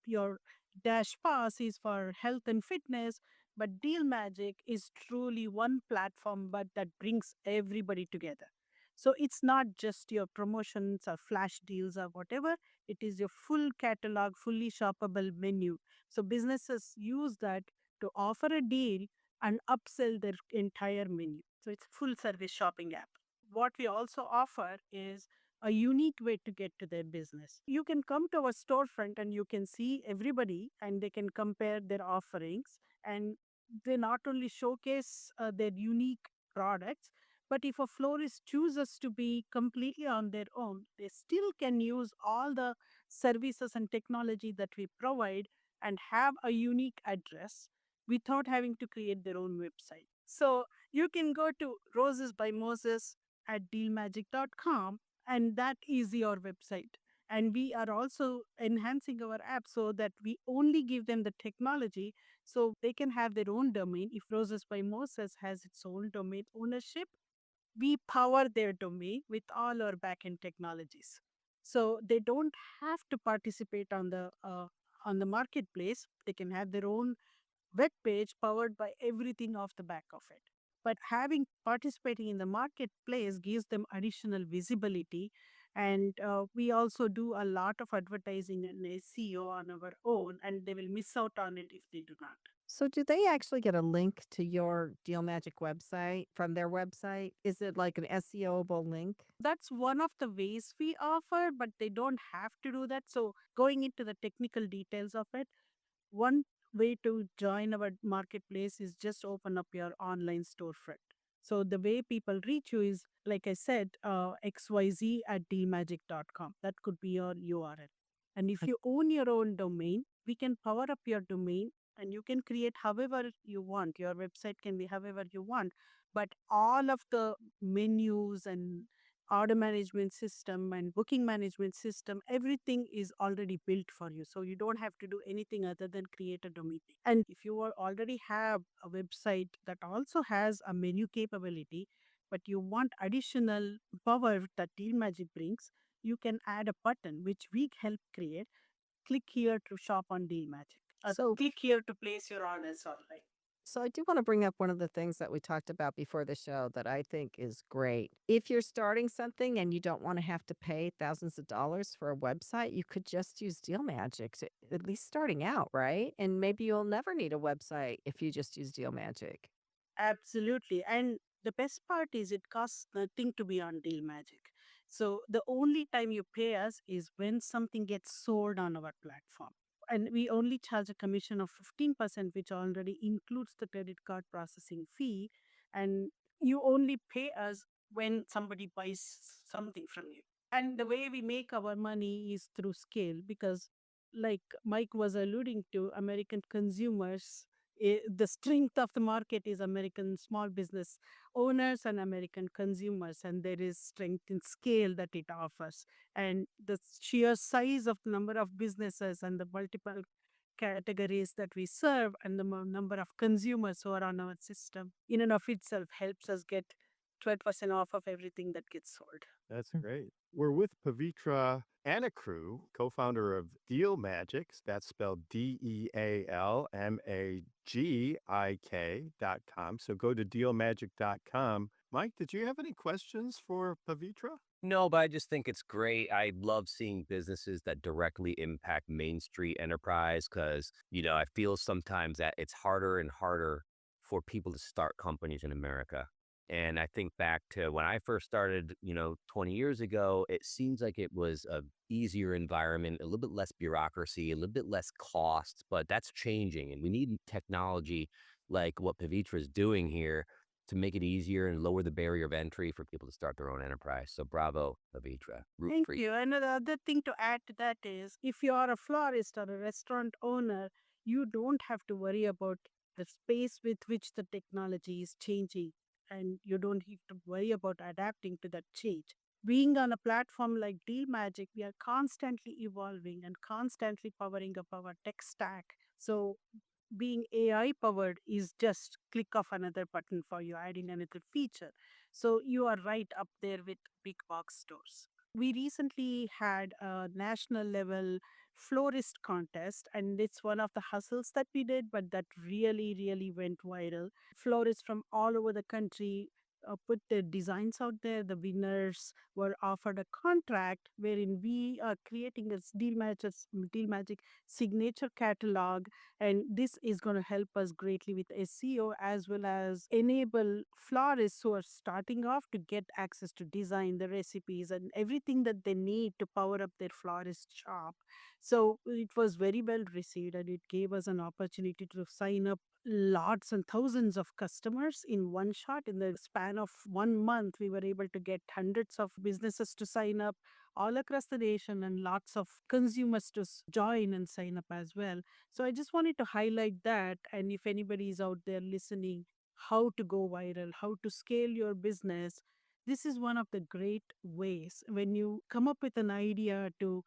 your Dash Pass is for health and fitness. But Deal Magic is truly one platform, but that brings everybody together. So it's not just your promotions or flash deals or whatever, it is your full catalog, fully shoppable menu. So businesses use that to offer a deal and upsell their entire menu. So it's full service shopping app. What we also offer is a unique way to get to their business. You can come to our storefront and you can see everybody and they can compare their offerings, and they not only showcase their unique products, but if a florist chooses to be completely on their own, they still can use all the services and technology that we provide and have a unique address without having to create their own website. So you can go to Roses by Moses at DealMagic.com, and that is your website. And we are also enhancing our app so that we only give them the technology so they can have their own domain. If Roses by Moses has its own domain ownership, we power their domain with all our backend technologies. So they don't have to participate on the marketplace. They can have their own web page powered by everything off the back of it. But having participating in the marketplace gives them additional visibility. And we also do a lot of advertising and SEO on our own, and they will miss out on it if they do not. So, do they actually get a link to your DealMagic website from their website? Is it like an SEOable link? That's one of the ways we offer, but they don't have to do that. So, going into the technical details of it, one way to join our marketplace is just open up your online storefront. So the way people reach you is, like I said, xyz at dealmagic.com. That could be your URL. And if you own your own domain, we can power up your domain and you can create however you want. Your website can be however you want, but all of the menus and order management system and booking management system, everything is already built for you. So you don't have to do anything other than create a domain. And if you already have a website that also has a menu capability, but you want additional power that DealMagic brings, you can add a button which we help create. Click here to shop on DealMagic. So- click here to place your orders online. So I do want to bring up one of the things that we talked about before the show that I think is great. If you're starting something and you don't want to have to pay thousands of dollars for a website, you could just use DealMagic, at least starting out, right? And maybe you'll never need a website if you just use DealMagic. Absolutely. And the best part is it costs nothing to be on DealMagic. So the only time you pay us is when something gets sold on our platform. And we only charge a commission of 15%, which already includes the credit card processing fee. And you only pay us when somebody buys something from you. And the way we make our money is through scale, because like Mike was alluding to, American consumers, the strength of the market is American small business owners and American consumers, and there is strength in scale that it offers. And the sheer size of the number of businesses and the multiple categories that we serve and the number of consumers who are on our system in and of itself helps us get 12% off of everything that gets sold. That's great. We're with Pavitra Anakru, co-founder of DealMagic. That's spelled DealMagik.com. So go to DealMagic.com. Mike, did you have any questions for Pavitra? No, but I just think it's great. I love seeing businesses that directly impact Main Street enterprise because, I feel sometimes that it's harder and harder for people to start companies in America. And I think back to when I first started, 20 years ago, it seems like it was a easier environment, a little bit less bureaucracy, a little bit less cost, but that's changing. And we need technology like what Pavitra is doing here to make it easier and lower the barrier of entry for people to start their own enterprise. So bravo, Pavitra. Root Thank for you. And the other thing to add to that is if you are a florist or a restaurant owner, you don't have to worry about the space with which the technology is changing. And you don't have to worry about adapting to that change. Being on a platform like DealMagic, we are constantly evolving and constantly powering up our tech stack. So being AI powered is just click of another button for you, adding another feature. So you are right up there with big box stores. We recently had a national level florist contest, and it's one of the hustles that we did, but that really, really went viral. Florists from all over the country put their designs out there. The winners were offered a contract wherein we are creating this DealMagic signature catalog, and this is going to help us greatly with SEO as well as enable florists who are starting off to get access to design, the recipes, and everything that they need to power up their florist shop. So it was very well received, and it gave us an opportunity to sign up lots and thousands of customers in one shot. In the span of 1 month, we were able to get hundreds of businesses to sign up all across the nation and lots of consumers to join and sign up as well. So I just wanted to highlight that. And if anybody is out there listening, how to go viral, how to scale your business, this is one of the great ways when you come up with an idea to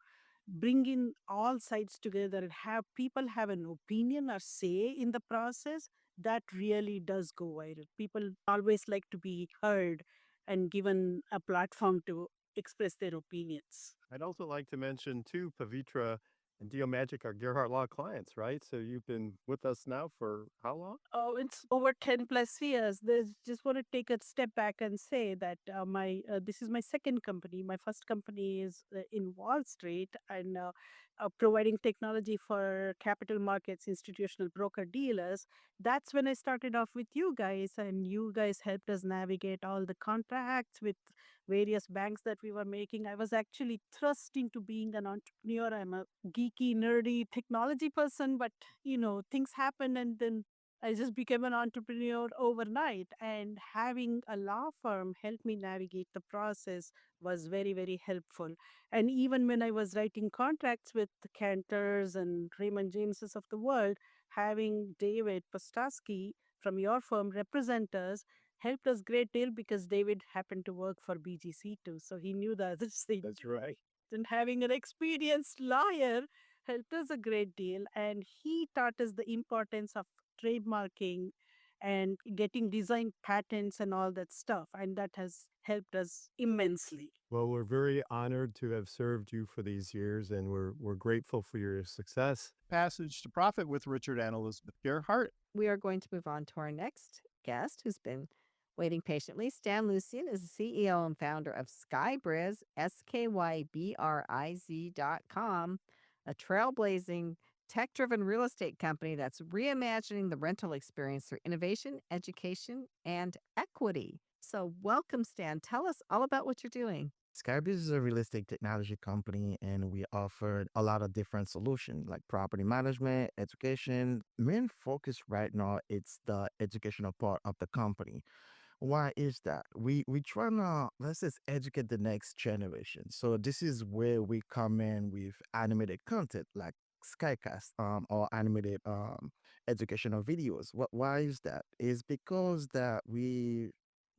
bring in all sides together and have people have an opinion or say in the process. That really does go viral. People always like to be heard and given a platform to express their opinions. I'd also like to mention too, Pavitra and DealMagic are Gearhart Law clients, right? So you've been with us now for how long? Oh, it's over 10 plus years. There's just want to take a step back and say that my this is my second company. My first company is in Wall Street and providing technology for capital markets, institutional broker dealers. That's when I started off with you guys, and you guys helped us navigate all the contracts with various banks that we were making. I was actually thrust into being an entrepreneur. I'm a geeky, nerdy technology person, but things happen, and then I just became an entrepreneur overnight. And having a law firm help me navigate the process was very, very helpful. And even when I was writing contracts with the Cantors and Raymond Jameses of the world, having David Postowski from your firm represent us helped us great deal because David happened to work for BGC too. So he knew the other side. That's right. And having an experienced lawyer helped us a great deal. And he taught us the importance of trademarking and getting design patents and all that stuff. And that has helped us immensely. Well, we're very honored to have served you for these years, and we're grateful for your success. Passage to Profit with Richard and Elizabeth Gearhart. We are going to move on to our next guest who's been waiting patiently. Stan Lucien is the CEO and founder of Skybriz, SKYBRIZ.com, a trailblazing, tech-driven real estate company that's reimagining the rental experience through innovation, education, and equity. So welcome, Stan. Tell us all about what you're doing. Skybriz is a real estate technology company, and we offered a lot of different solutions like property management, education. Main focus right now it's the educational part of the company. Why is that? We trying to let's just educate the next generation. So this is where we come in with animated content like Skycast or animated educational videos. Why is that? Is because that we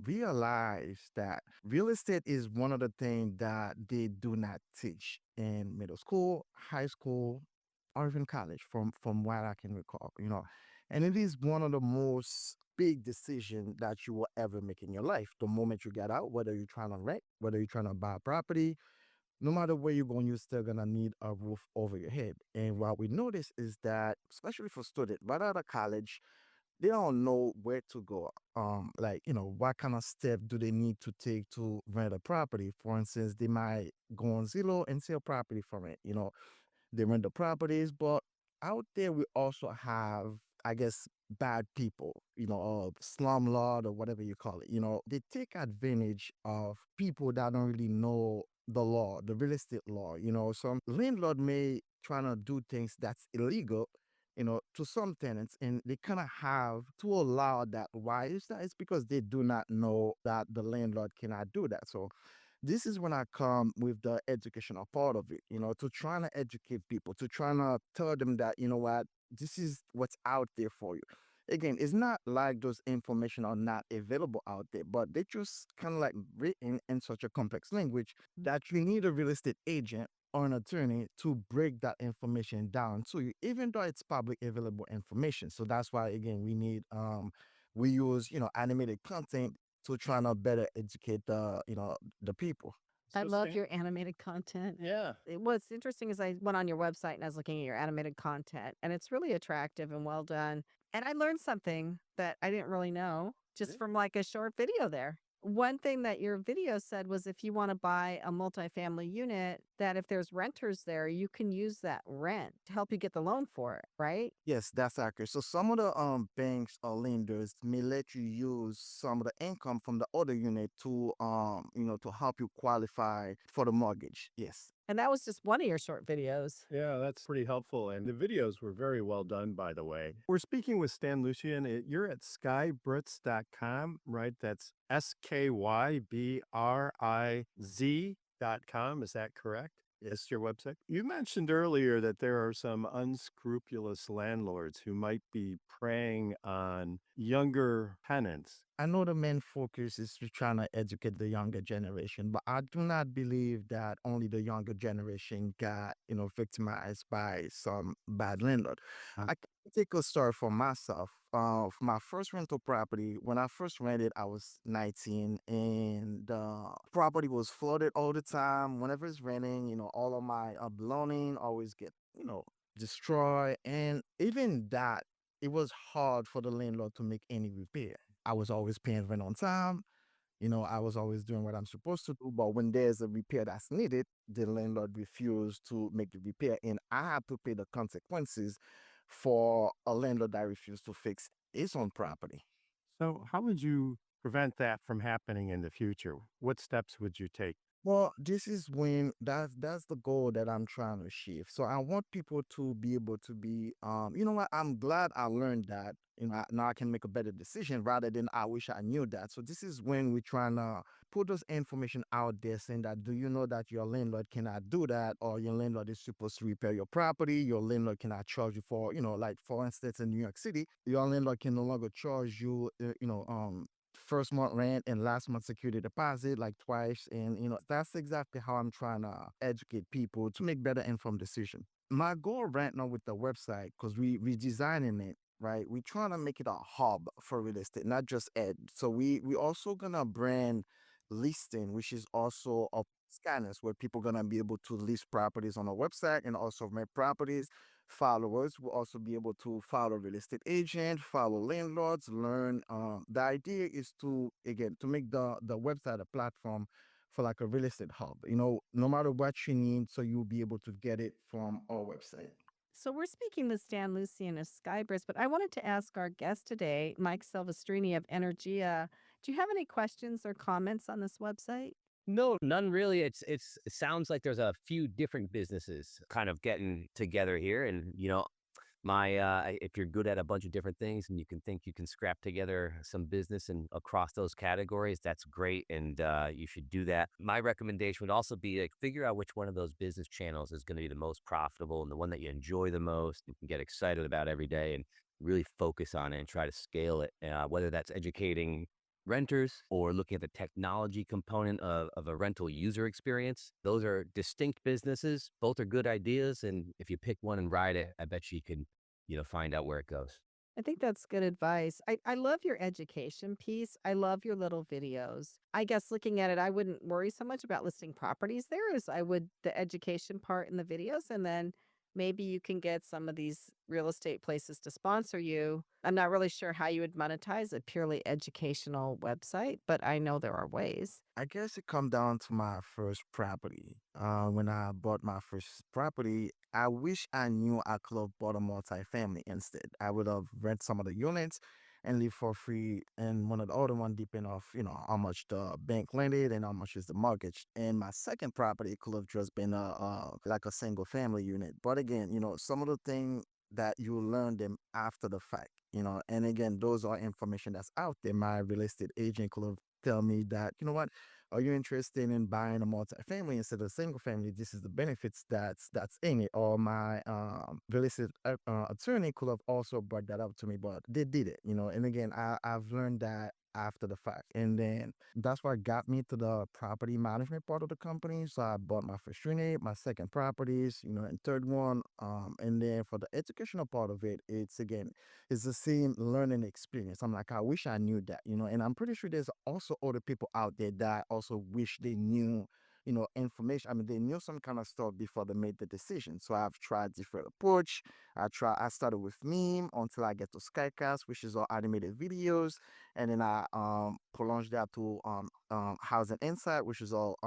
realize that real estate is one of the things that they do not teach in middle school, high school, or even college from what I can recall, and it is one of the most big decisions that you will ever make in your life. The moment you get out, whether you're trying to rent, whether you're trying to buy a property, no matter where you're going, you're still gonna need a roof over your head. And what we notice is that, especially for students right out of college, they don't know where to go. Like, what kind of step do they need to take to rent a property? For instance, they might go on Zillow and sell property from it. They rent the properties, but out there we also have, I guess, bad people, slumlord or whatever you call it. They take advantage of people that don't really know the law, the real estate law. Some landlord may try to do things that's illegal, to some tenants, and they kind of have to allow that. Why is that? It's because they do not know that the landlord cannot do that. So this is when I come with the educational part of it, to trying to educate people, to trying to tell them that, what, this is what's out there for you. Again, it's not like those information are not available out there, but they just kind of like written in such a complex language that you need a real estate agent or an attorney to break that information down to you, even though it's public available information. So that's why, again, we use, animated content to try to better educate the people. I So, love Stan? your animated content. Yeah. What's interesting is I went on your website and I was looking at your animated content, and it's really attractive and well done. And I learned something that I didn't really know just Yeah. from like a short video there. One thing that your video said was if you want to buy a multifamily unit, that if there's renters there, you can use that rent to help you get the loan for it, right? Yes, that's accurate. So some of the banks or lenders may let you use some of the income from the other unit to to help you qualify for the mortgage. Yes. And that was just one of your short videos. Yeah, that's pretty helpful. And the videos were very well done, by the way. We're speaking with Stan Lucien. You're at skybriz.com, right? That's SKYBRIZ.com. Is that correct? Yes, your website. You mentioned earlier that there are some unscrupulous landlords who might be preying on younger tenants. I know the main focus is to trying to educate the younger generation, but I do not believe that only the younger generation got, victimized by some bad landlord. I can take a story for myself. For my first rental property, when I first rented, I was 19 and the property was flooded all the time. Whenever it's raining, all of my belonging always get, destroyed. And even that, it was hard for the landlord to make any repair. I was always paying rent on time. I was always doing what I'm supposed to do. But when there's a repair that's needed, the landlord refused to make the repair. And I have to pay the consequences for a landlord that refused to fix his own property. So, how would you prevent that from happening in the future? What steps would you take? Well, this is when that's the goal that I'm trying to achieve. So I want people to be able to be you know what, I'm glad I learned that. Now I can make a better decision rather than I wish I knew that. So this is when we're trying to put those information out there saying that do you know that your landlord cannot do that, or your landlord is supposed to repair your property, your landlord cannot charge you for, like for instance in New York City, your landlord can no longer charge you first month rent and last month security deposit like twice. And that's exactly how I'm trying to educate people to make better informed decision. My goal right now with the website, because we redesigning it, right, we trying to make it a hub for real estate, not just ed. So we also gonna brand listing, which is also a scanners where people gonna be able to list properties on our website and also rent properties. Followers will also be able to follow real estate agent, follow landlords, learn. The idea is to again to make the website a platform for like a real estate hub. No matter what you need, so you'll be able to get it from our website. So we're speaking with Stan Lucien of Skybriz, but I wanted to ask our guest today, Mike Silvestrini of Energia. Do you have any questions or comments on this website? No, none really. It sounds like there's a few different businesses kind of getting together here, and if you're good at a bunch of different things and you can think you can scrap together some business and across those categories, that's great, and you should do that. My recommendation would also be like figure out which one of those business channels is going to be the most profitable and the one that you enjoy the most and can get excited about every day, and really focus on it and try to scale it. Whether that's educating renters or looking at the technology component of a rental user experience. Those are distinct businesses. Both are good ideas. And if you pick one and ride it, I bet you can, find out where it goes. I think that's good advice. I love your education piece. I love your little videos. I guess looking at it, I wouldn't worry so much about listing properties there as I would the education part in the videos. And then maybe you can get some of these real estate places to sponsor you. I'm not really sure how you would monetize a purely educational website, but I know there are ways. I guess it come down to my first property. When I bought my first property, I wish I knew I could have bought a multifamily instead. I would have rent some of the units and live for free, and one of the other one depend off how much the bank lended and how much is the mortgage. And my second property could have just been like a single family unit. But again, some of the thing that you learn them after the fact. And again, those are information that's out there. My real estate agent could have tell me that, are you interested in buying a multifamily instead of single family? This is the benefits that's in it. Or my real estate attorney could have also brought that up to me, but they did it. And again, I've learned that after the fact, and then that's what got me to the property management part of the company. So I bought my first unit, my second properties, and third one. And then for the educational part of it, it's the same learning experience. I'm like, I wish I knew that, and I'm pretty sure there's also other people out there that also wish they knew information. I mean, they knew some kind of stuff before they made the decision. So I've tried different approach. I started with meme until I get to Skycast, which is all animated videos, and then I prolonged that to Housing Insight, which is all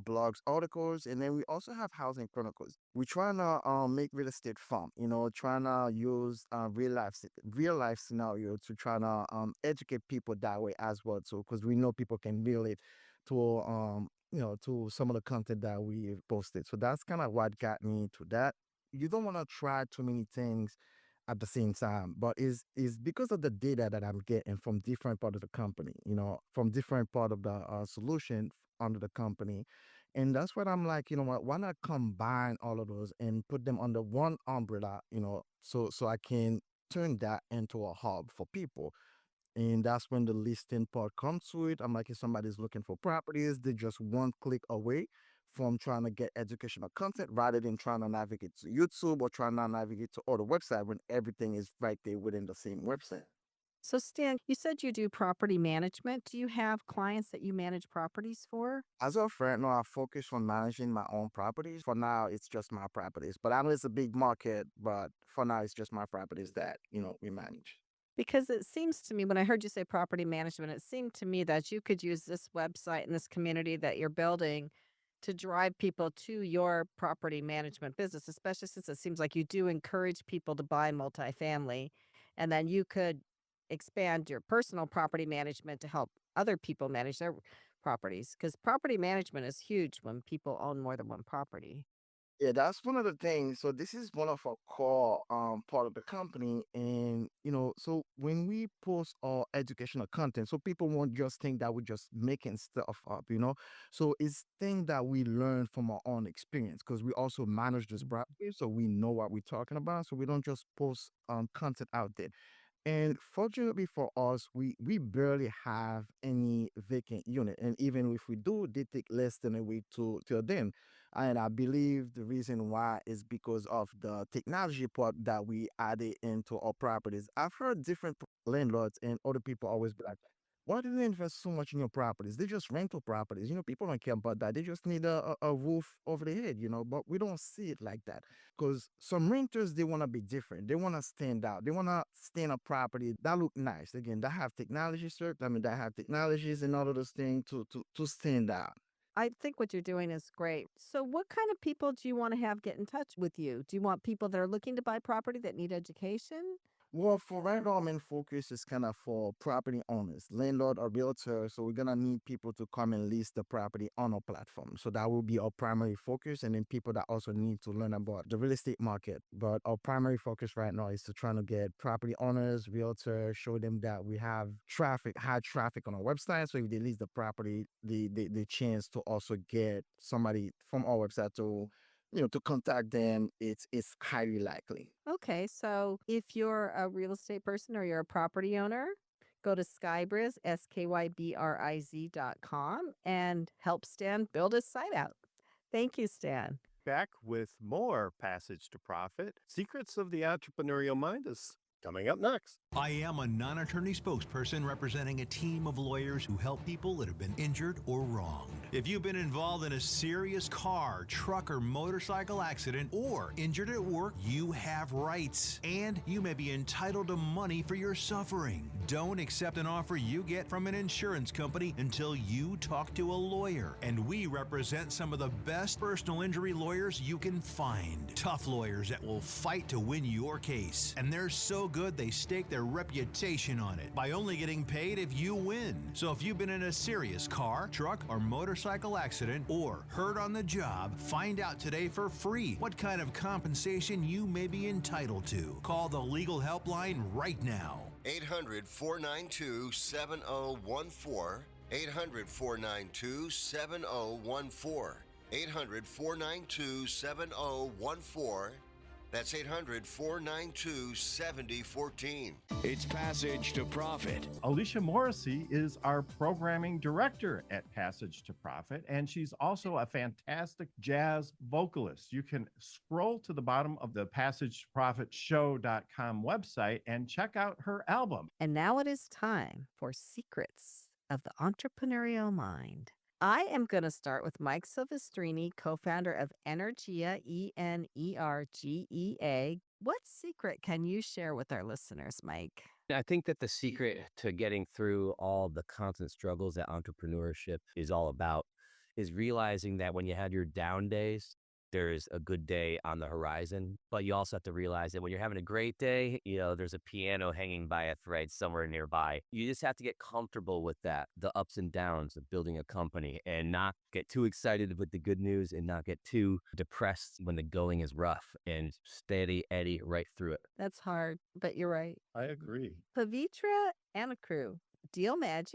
blogs, articles, and then we also have Housing Chronicles. We're trying to make real estate fun, trying to use real life scenario to try to educate people that way as well too, because we know people can relate to to some of the content that we posted. So that's kind of what got me to that. You don't want to try too many things at the same time, but is because of the data that I'm getting from different part of the company, from different part of the solution under the company, and that's what I'm like, what, why not combine all of those and put them under one umbrella, so I can turn that into a hub for people. And that's when the listing part comes to it. I'm like, if somebody's looking for properties, they're just one click away from trying to get educational content rather than trying to navigate to YouTube or trying to navigate to other website when everything is right there within the same website. So, Stan, you said you do property management. Do you have clients that you manage properties for? As of right now, I focus on managing my own properties. For now, it's just my properties. But I know it's a big market, but for now, it's just my properties that, we manage. Because it seems to me, when I heard you say property management, it seemed to me that you could use this website and this community that you're building to drive people to your property management business, especially since it seems like you do encourage people to buy multifamily. And then you could expand your personal property management to help other people manage their properties. Because property management is huge when people own more than one property. Yeah, that's one of the things. So this is one of our core part of the company, and so when we post our educational content, so people won't just think that we're just making stuff up. So it's thing that we learn from our own experience because we also manage this property, so we know what we're talking about. So we don't just post content out there. And fortunately for us, we barely have any vacant unit. And even if we do, they take less than a week to till then. And I believe the reason why is because of the technology part that we added into our properties. I've heard different landlords and other people always be like, why do they invest so much in your properties? They're just rental properties. People don't care about that. They just need a roof over their head. But we don't see it like that. Because some renters, they want to be different. They want to stand out. They want to stay in a property that look nice. Again, that have technology, sir. I mean, that have technologies and all of those things to stand out. I think what you're doing is great. So, what kind of people do you want to have get in touch with you? Do you want people that are looking to buy property that need education? Well, for right now, our main focus is kind of for property owners, landlord or realtor. So we're gonna need people to come and list the property on our platform. So that will be our primary focus, and then people that also need to learn about the real estate market. But our primary focus right now is to trying to get property owners, realtors, show them that we have traffic, high traffic on our website. So if they list the property, the chance to also get somebody from our website to contact them, it's highly likely. Okay, so if you're a real estate person or you're a property owner, go to Skybriz, SKYBRIZ.com, and help Stan build his site out. Thank you, Stan. Back with more Passage to Profit. Secrets of the Entrepreneurial Mind is coming up next. I am a non-attorney spokesperson representing a team of lawyers who help people that have been injured or wronged. If you've been involved in a serious car, truck, or motorcycle accident or injured at work, you have rights, and you may be entitled to money for your suffering. Don't accept an offer you get from an insurance company until you talk to a lawyer. And we represent some of the best personal injury lawyers you can find. Tough lawyers that will fight to win your case. And they're so good they stake their reputation on it by only getting paid if you win. So if you've been in a serious car, truck, or motorcycle accident or hurt on the job, find out today for free what kind of compensation you may be entitled to. Call the legal helpline right now. 800-492-7014. 800-492-7014. 800-492-7014. That's 800-492-7014. It's Passage to Profit. Alicia Morrissey is our programming director at Passage to Profit, and she's also a fantastic jazz vocalist. You can scroll to the bottom of the PassageToProfitShow.com website and check out her album. And now it is time for Secrets of the Entrepreneurial Mind. I am going to start with Mike Silvestrini, co-founder of Energia, Energea. What secret can you share with our listeners, Mike? I think that the secret to getting through all the constant struggles that entrepreneurship is all about is realizing that when you have your down days, there is a good day on the horizon. But you also have to realize that when you're having a great day, there's a piano hanging by a thread somewhere nearby. You just have to get comfortable with that, the ups and downs of building a company, and not get too excited with the good news and not get too depressed when the going is rough, and steady Eddie right through it. That's hard, but you're right. I agree. Pavitra Anakru, DealMagic,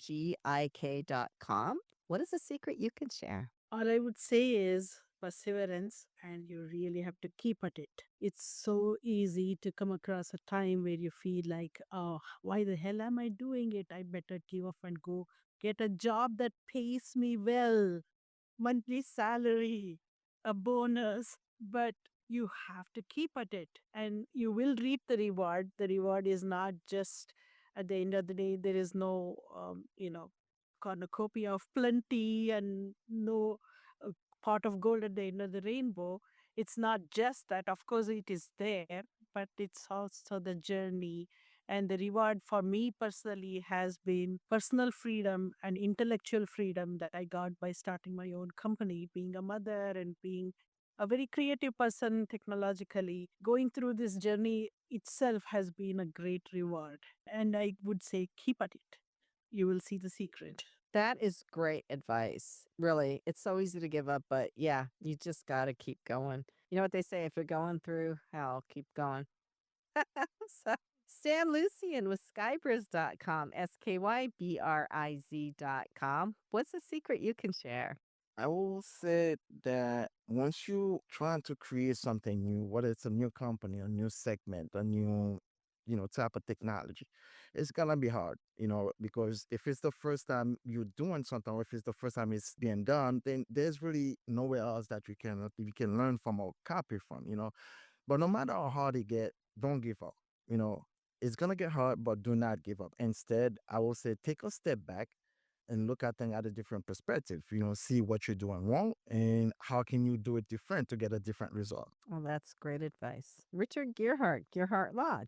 DealMagik.com. What is a secret you can share? All I would say is perseverance, and you really have to keep at it. It's so easy to come across a time where you feel like, oh, why the hell am I doing it? I better give up and go get a job that pays me well, monthly salary, a bonus. But you have to keep at it and you will reap the reward. The reward is not just at the end of the day, there is no, cornucopia of plenty and no uh, pot of gold at the end of the rainbow. It's not just that, of course, it is there, but it's also the journey. And the reward for me personally has been personal freedom and intellectual freedom that I got by starting my own company, being a mother and being a very creative person technologically. Going through this journey itself has been a great reward. And I would say, keep at it. You will see the secret. That is great advice. Really, it's so easy to give up, but yeah, you just got to keep going. You know what they say, if you're going through hell, keep going. So, Stan Lucien with Skybriz.com, Skybriz.com. What's a secret you can share? I will say that once you trying to create something new, whether it's a new company, a new segment, a new, type of technology, it's gonna be hard, because if it's the first time you're doing something, or if it's the first time it's being done, then there's really nowhere else that you can learn from or copy from. But no matter how hard it get, don't give up. You know, it's gonna get hard, but do not give up. Instead, I will say take a step back and look at things at a different perspective. See what you're doing wrong and how can you do it different to get a different result. Well, that's great advice. Richard Gearhart, Gearhart Law,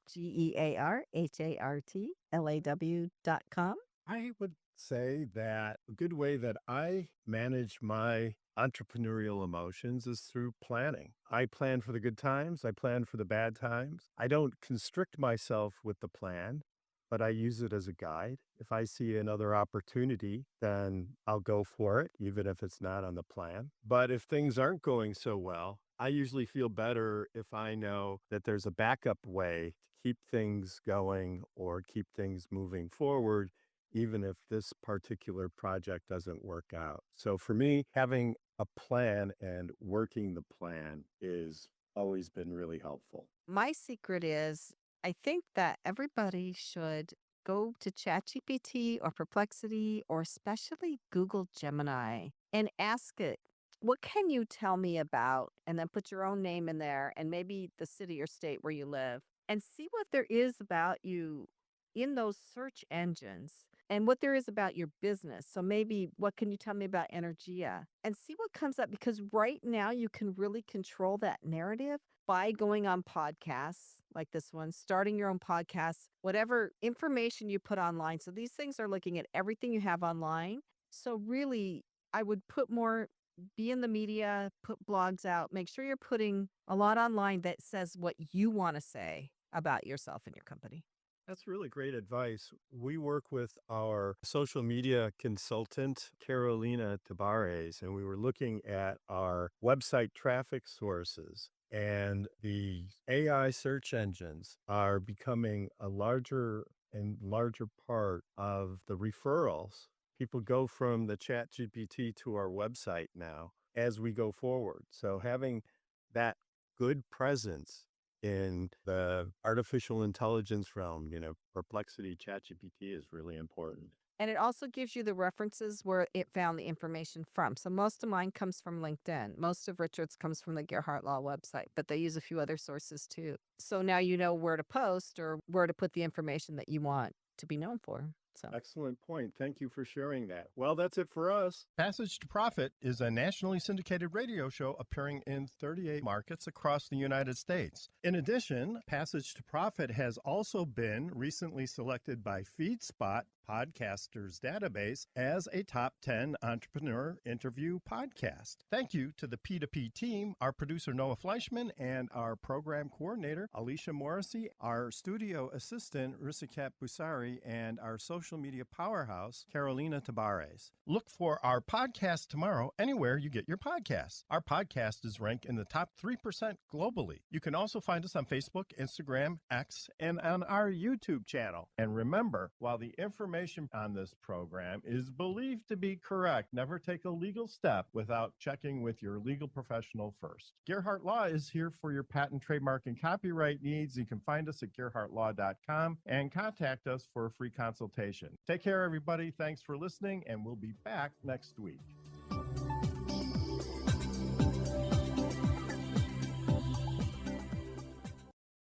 GearhartLaw.com. I would say that a good way that I manage my entrepreneurial emotions is through planning. I plan for the good times, I plan for the bad times. I don't constrict myself with the plan, but I use it as a guide. If I see another opportunity, then I'll go for it, even if it's not on the plan. But if things aren't going so well, I usually feel better if I know that there's a backup way to keep things going or keep things moving forward, even if this particular project doesn't work out. So for me, having a plan and working the plan is always been really helpful. My secret is I think that everybody should go to ChatGPT or Perplexity or especially Google Gemini and ask it, what can you tell me about? And then put your own name in there and maybe the city or state where you live and see what there is about you in those search engines and what there is about your business. So maybe what can you tell me about Energia and see what comes up, because right now you can really control that narrative by going on podcasts like this one, starting your own podcast, whatever information you put online. So these things are looking at everything you have online. So really, I would be in the media, put blogs out, make sure you're putting a lot online that says what you want to say about yourself and your company. That's really great advice. We work with our social media consultant, Carolina Tabares, and we were looking at our website traffic sources. And the AI search engines are becoming a larger and larger part of the referrals. People go from the chat GPT to our website now as we go forward. So having that good presence in the artificial intelligence realm, Perplexity, ChatGPT is really important. And it also gives you the references where it found the information from. So most of mine comes from LinkedIn. Most of Richard's comes from the Gearhart Law website, but they use a few other sources too. So now you know where to post or where to put the information that you want to be known for. So Excellent point. Thank you for sharing that. Well, that's it for us. Passage to Profit is a nationally syndicated radio show appearing in 38 markets across the United States. In addition, Passage to Profit has also been recently selected by FeedSpot Podcasters Database as a top 10 entrepreneur interview podcast. Thank you to the P2P team, our producer Noah Fleischman, and our program coordinator Alicia Morrissey, our studio assistant Risikat Busari, and our social media powerhouse Carolina Tabares. Look for our podcast tomorrow anywhere you get your podcasts. Our podcast is ranked in the top 3% globally. You can also find us on Facebook, Instagram, X, and on our YouTube channel. And remember, while the information on this program is believed to be correct, never take a legal step without checking with your legal professional first. Gearhart Law is here for your patent, trademark, and copyright needs. You can find us at gearhartlaw.com and contact us for a free consultation. Take care, everybody. Thanks for listening, and we'll be back next week.